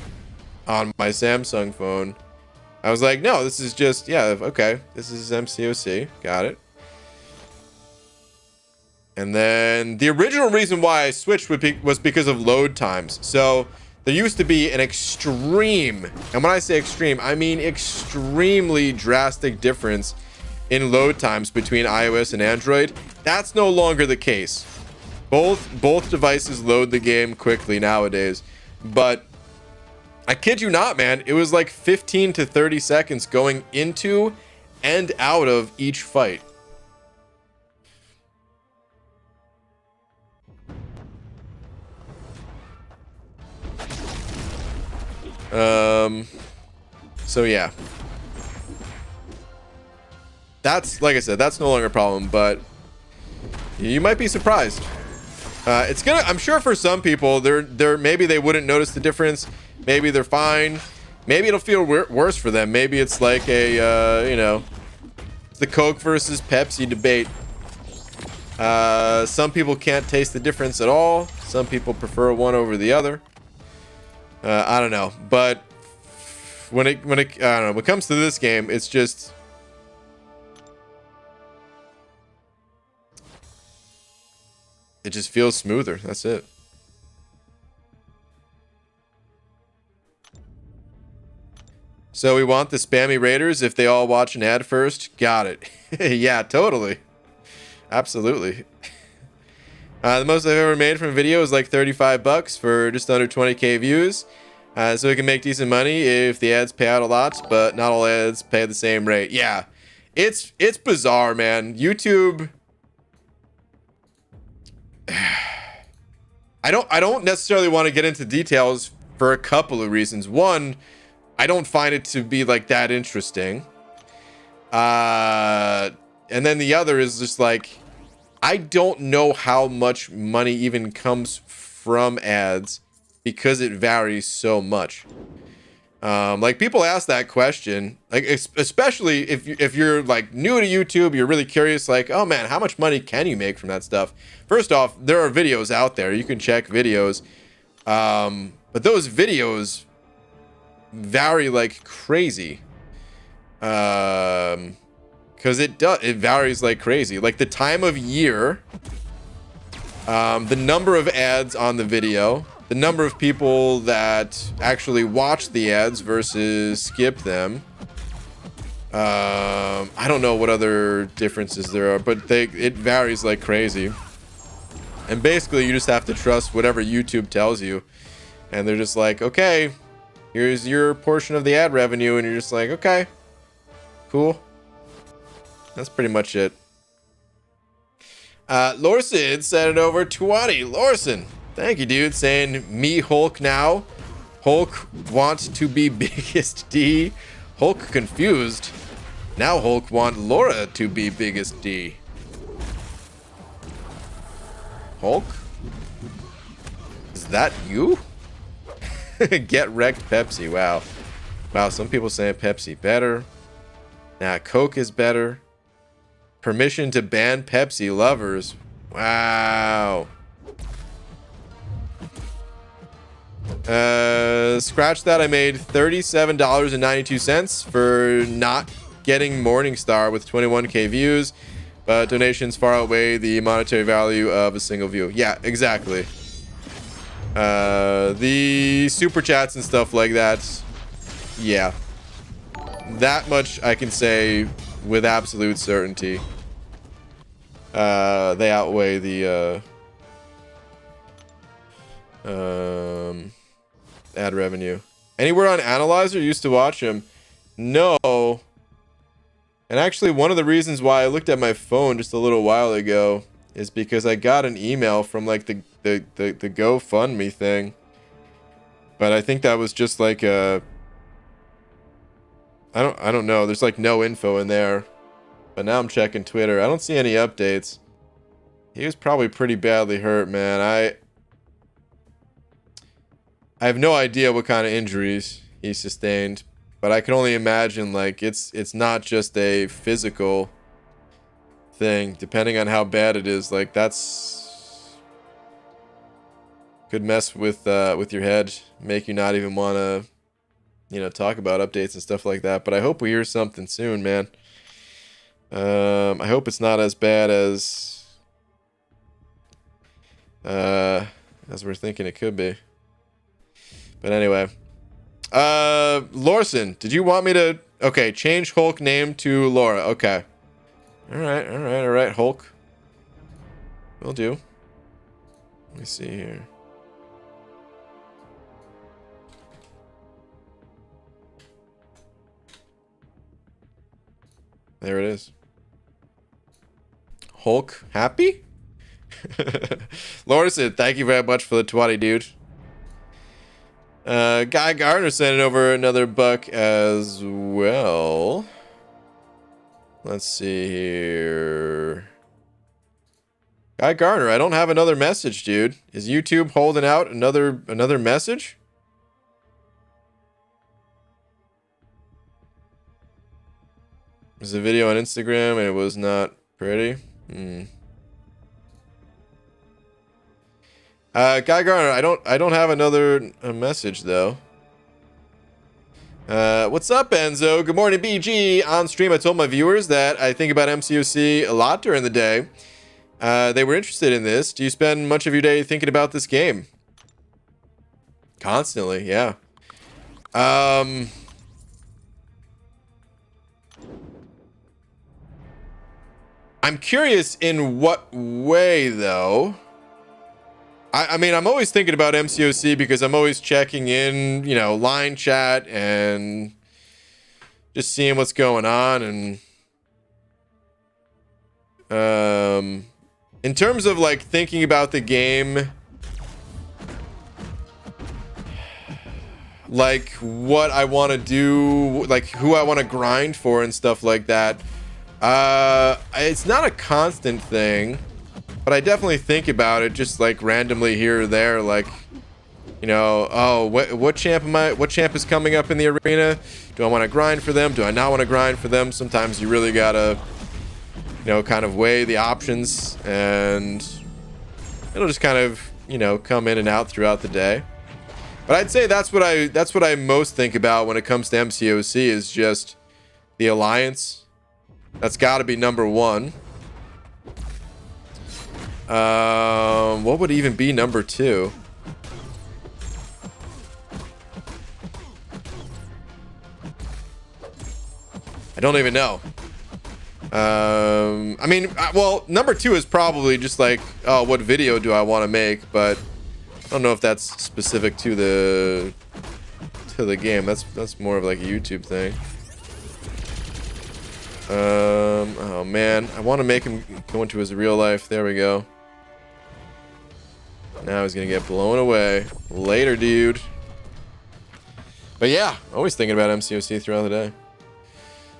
on my Samsung phone, I was like, no, this is just, yeah, okay, this is MCOC, got it. And then the original reason why I switched was because of load times. So there used to be an extreme, and when I say extreme, I mean extremely drastic difference in load times between iOS and Android. That's no longer the case. Both devices load the game quickly nowadays, but I kid you not, man, it was like 15 to 30 seconds going into and out of each fight. So yeah. That's, like I said, that's no longer a problem, but you might be surprised. It's gonna, I'm sure for some people, maybe they wouldn't notice the difference. Maybe they're fine. Maybe it'll feel worse for them. Maybe it's like a, you know, it's the Coke versus Pepsi debate. Some people can't taste the difference at all. Some people prefer one over the other. I don't know, but when it I don't know, when it comes to this game, it's just it just feels smoother. That's it. So we want the spammy raiders if they all watch an ad first. Got it. Yeah, totally. Absolutely. The most I've ever made from a video is like 35 bucks for just under 20k views. So we can make decent money if the ads pay out a lot, but not all ads pay the same rate. Yeah, it's bizarre, man. YouTube. I don't necessarily want to get into details for a couple of reasons. One, I don't find it to be like that interesting. And then the other is just like, I don't know how much money even comes from ads because it varies so much. Like people ask that question, like especially if you're like new to YouTube, you're really curious, like, oh man, how much money can you make from that stuff? First off, there are videos out there. You can check videos. But those videos vary like crazy. Because it varies like crazy. Like the time of year, the number of ads on the video, the number of people that actually watch the ads versus skip them. I don't know what other differences there are, but it varies like crazy. And basically, you just have to trust whatever YouTube tells you. And they're just like, okay, here's your portion of the ad revenue. And you're just like, okay, cool. That's pretty much it. Lorson sent it over 20. Lorson, thank you, dude. Saying, me Hulk now. Hulk wants to be biggest D. Hulk confused. Now Hulk want Laura to be biggest D. Hulk? Is that you? Get wrecked Pepsi. Wow. Wow, some people saying Pepsi better. Nah, Coke is better. Permission to ban Pepsi lovers. Wow. Scratch that. I made $37.92 for not getting Morningstar with 21k views, but donations far outweigh the monetary value of a single view. Yeah, exactly. The super chats and stuff like that, yeah, that much I can say with absolute certainty. They outweigh the ad revenue. Anywhere on Analyzer? Used to watch him. No. And actually, one of the reasons why I looked at my phone just a little while ago is because I got an email from like the GoFundMe thing. But I think that was just like a, I don't know. There's like no info in there. But now I'm checking Twitter. I don't see any updates. He was probably pretty badly hurt, man. I have no idea what kind of injuries he sustained, but I can only imagine like it's not just a physical thing. Depending on how bad it is, like that's could mess with your head, make you not even want to, talk about updates and stuff like that. But I hope we hear something soon, man. I hope it's not as bad as we're thinking it could be. But anyway, Lorson, did you want me to? Okay, change Hulk name to Laura. Okay. All right, Hulk. Will do. Let me see here. There it is. Hulk happy? Lorson, thank you very much for the 20, dude. Guy Gardner sent over another buck as well. Let's see here. Guy Gardner, I don't have another message, dude. Is YouTube holding out another message? There's a video on Instagram and it was not pretty. Guy Garner, I don't have another message though. What's up, Enzo? Good morning, BG. On stream, I told my viewers that I think about MCOC a lot during the day. They were interested in this. Do you spend much of your day thinking about this game? Constantly, yeah. I'm curious in what way, though. I mean, I'm always thinking about MCOC because I'm always checking in, line chat and just seeing what's going on. And in terms of like thinking about the game, like what I want to do, like who I want to grind for and stuff like that. It's not a constant thing, but I definitely think about it just like randomly here or there, like, you know, oh, what champ am I? What champ is coming up in the arena? Do I want to grind for them? Do I not want to grind for them? Sometimes you really gotta, you know, kind of weigh the options, and it'll just kind of, you know, come in and out throughout the day. But I'd say that's what I most think about when it comes to MCOC, is just the alliance. That's got to be number one. What would even be number two? I don't even know. I mean, well, number two is probably just like, oh, what video do I want to make? But I don't know if that's specific to the game. That's more of like a YouTube thing. Oh man, I want to make him go into his real life. There we go. Now he's gonna get blown away. Later, dude. But yeah, always thinking about MCOC throughout the day.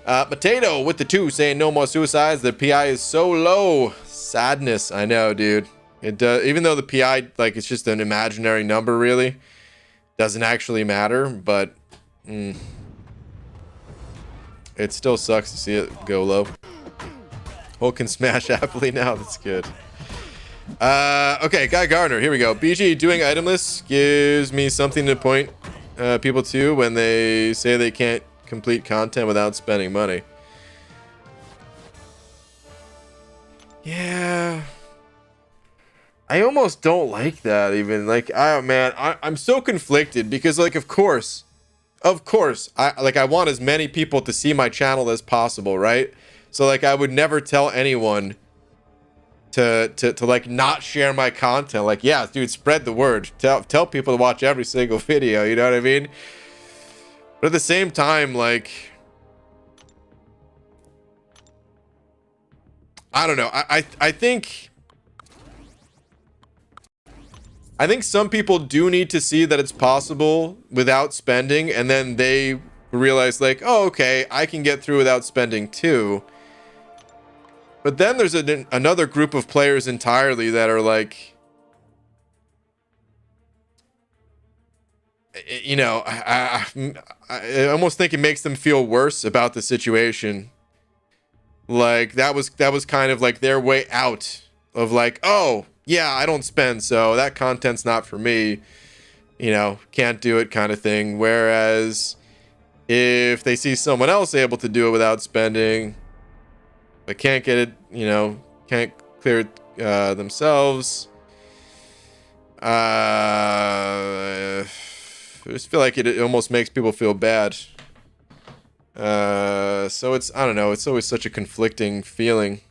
Potato with the 2 saying no more suicides. The PI is so low. Sadness. I know, dude. It does. Even though the PI, like, it's just an imaginary number, really doesn't actually matter. But it still sucks to see it go low. Hulk can smash happily now. That's good. Okay, Guy Gardner. Here we go. BG doing item lists gives me something to point people to when they say they can't complete content without spending money. Yeah, I almost don't like that even. Like, oh man, I'm so conflicted because, like, of course I want as many people to see my channel as possible, right? So like I would never tell anyone to like not share my content. Like, yeah, dude, spread the word. Tell people to watch every single video, you know what I mean? But at the same time, like, I don't know. I think some people do need to see that it's possible without spending, and then they realize, like, oh, okay, I can get through without spending too. But then there's another group of players entirely that are like, you know, I almost think it makes them feel worse about the situation. Like, that was kind of like their way out of, like, oh yeah, I don't spend, so that content's not for me, you know, can't do it kind of thing. Whereas if they see someone else able to do it without spending, but can't get it, you know, can't clear it themselves, I just feel like it almost makes people feel bad. So it's, I don't know, it's always such a conflicting feeling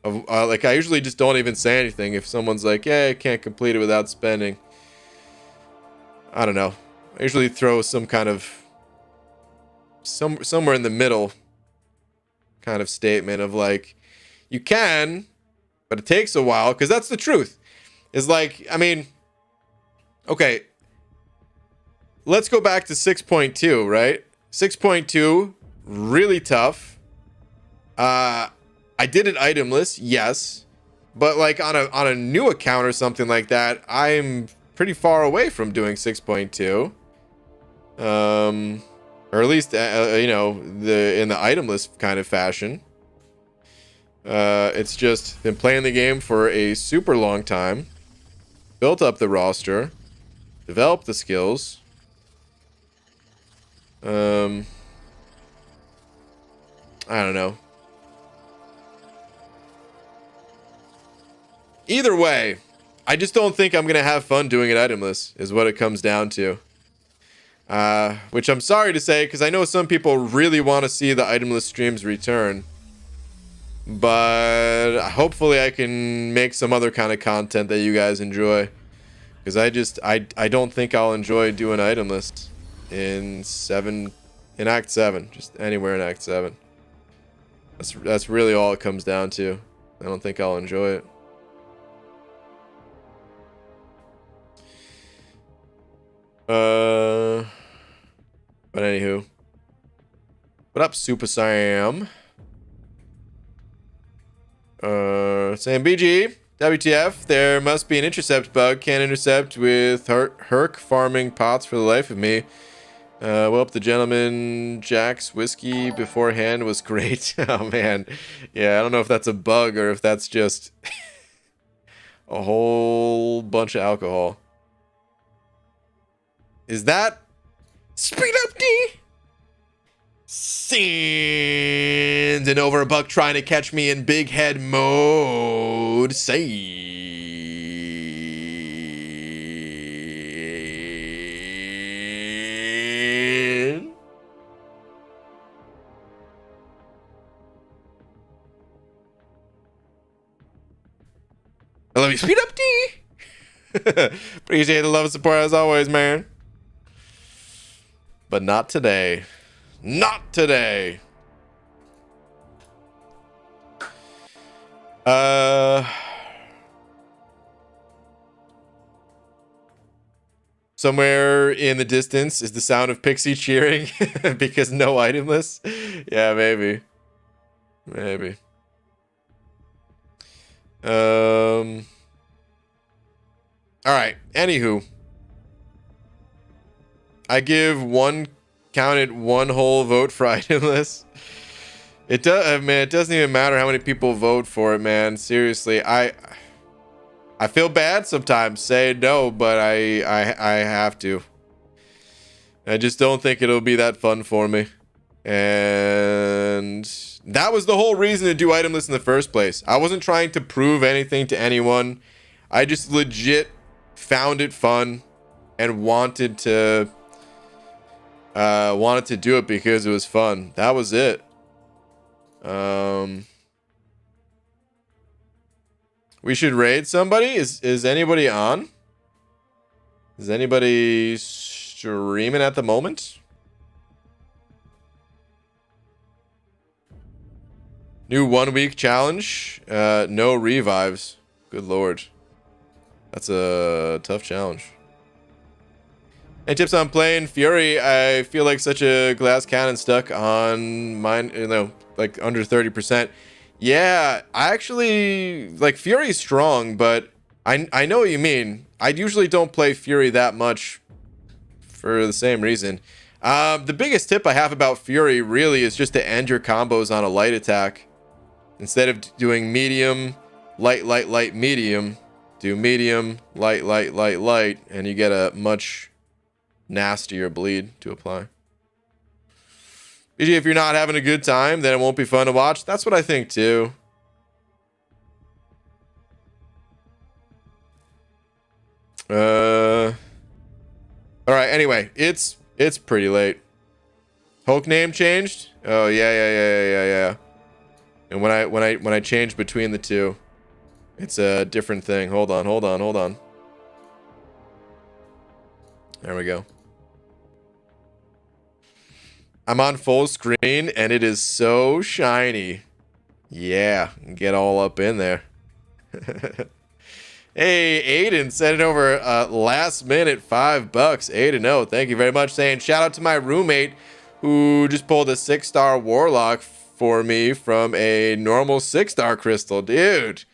of like, I usually just don't even say anything if someone's like, yeah, I can't complete it without spending. I don't know, I usually throw some kind of somewhere in the middle kind of statement of like, you can, but it takes a while, because that's the truth. Is like, I mean, okay, let's go back to 6.2, right? 6.2, really tough. I did an itemless, yes, but like on a new account or something like that, I'm pretty far away from doing 6.2. Or at least you know, in the itemless kind of fashion. It's just been playing the game for a super long time, built up the roster, developed the skills. I don't know. Either way, I just don't think I'm gonna have fun doing it itemless, is what it comes down to. Which I'm sorry to say, because I know some people really want to see the itemless streams return. But hopefully I can make some other kind of content that you guys enjoy. Because I don't think I'll enjoy doing itemless in Act 7. Just anywhere in Act 7. That's really all it comes down to. I don't think I'll enjoy it. But anywho. What up, Super Sam? Saying BG, WTF, there must be an intercept bug. Can't intercept with Herc farming pots for the life of me. Well, the gentleman Jack's whiskey beforehand was great. Oh, man. Yeah, I don't know if that's a bug or if that's just a whole bunch of alcohol. Is that... Speed up, D! Sending over a buck trying to catch me in big head mode. Say... I love you. Speed up, D. Appreciate the love and support as always, man. But not today. Not today. Somewhere in the distance is the sound of Pixie cheering because no item list. Yeah, maybe. Maybe. All right. Anywho, I give one whole vote for item list. It does, man. It doesn't even matter how many people vote for it, man. Seriously, I feel bad sometimes saying no, but I have to. I just don't think it'll be that fun for me, and that was the whole reason to do item list in the first place. I wasn't trying to prove anything to anyone. I just legit found it fun and wanted to do it because it was fun. That was it. We should raid somebody. Is anybody on? Is anybody streaming at the moment? New 1 week challenge. No revives. Good lord. That's a tough challenge. Any tips on playing Fury? I feel like such a glass cannon stuck on mine, you know, like under 30%. Yeah, I actually like Fury's strong, but I know what you mean. I usually don't play Fury that much for the same reason. The biggest tip I have about Fury really is just to end your combos on a light attack. Instead of doing medium, light, medium, do medium, light, and you get a much nastier bleed to apply. BG, if you're not having a good time, then it won't be fun to watch. That's what I think too. All right. Anyway, it's pretty late. Hulk name changed. Oh yeah. And when I change between the two, it's a different thing. Hold on. There we go. I'm on full screen and it is so shiny. Yeah, get all up in there. Hey, Aiden sent it over last minute, $5. Aiden, no, thank you very much. Saying shout out to my roommate who just pulled a 6-star warlock for me from a normal 6-star crystal. Dude,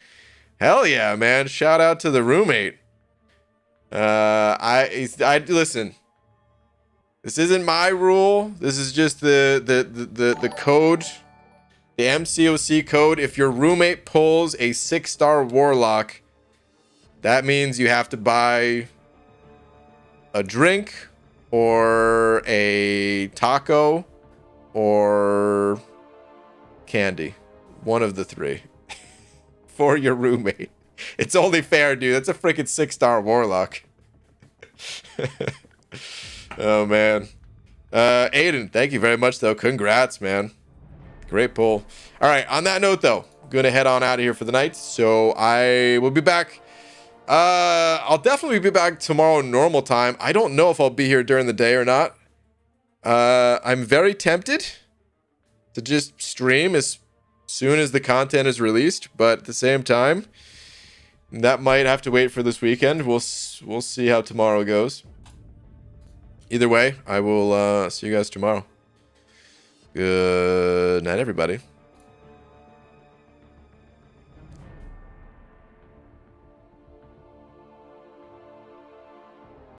hell yeah, man. Shout out to the roommate. I listen. This isn't my rule. This is just the code, the MCOC code. If your roommate pulls a 6-star warlock, that means you have to buy a drink or a taco or candy. One of the three for your roommate. It's only fair, dude. That's a freaking 6-star warlock. Oh, man. Aiden, thank you very much, though. Congrats, man. Great pull. All right, on that note, though, I'm going to head on out of here for the night. So I will be back. I'll definitely be back tomorrow normal time. I don't know if I'll be here during the day or not. I'm very tempted to just stream as soon as the content is released, but at the same time, that might have to wait for this weekend. We'll see how tomorrow goes. Either way, I will see you guys tomorrow. Good night, everybody.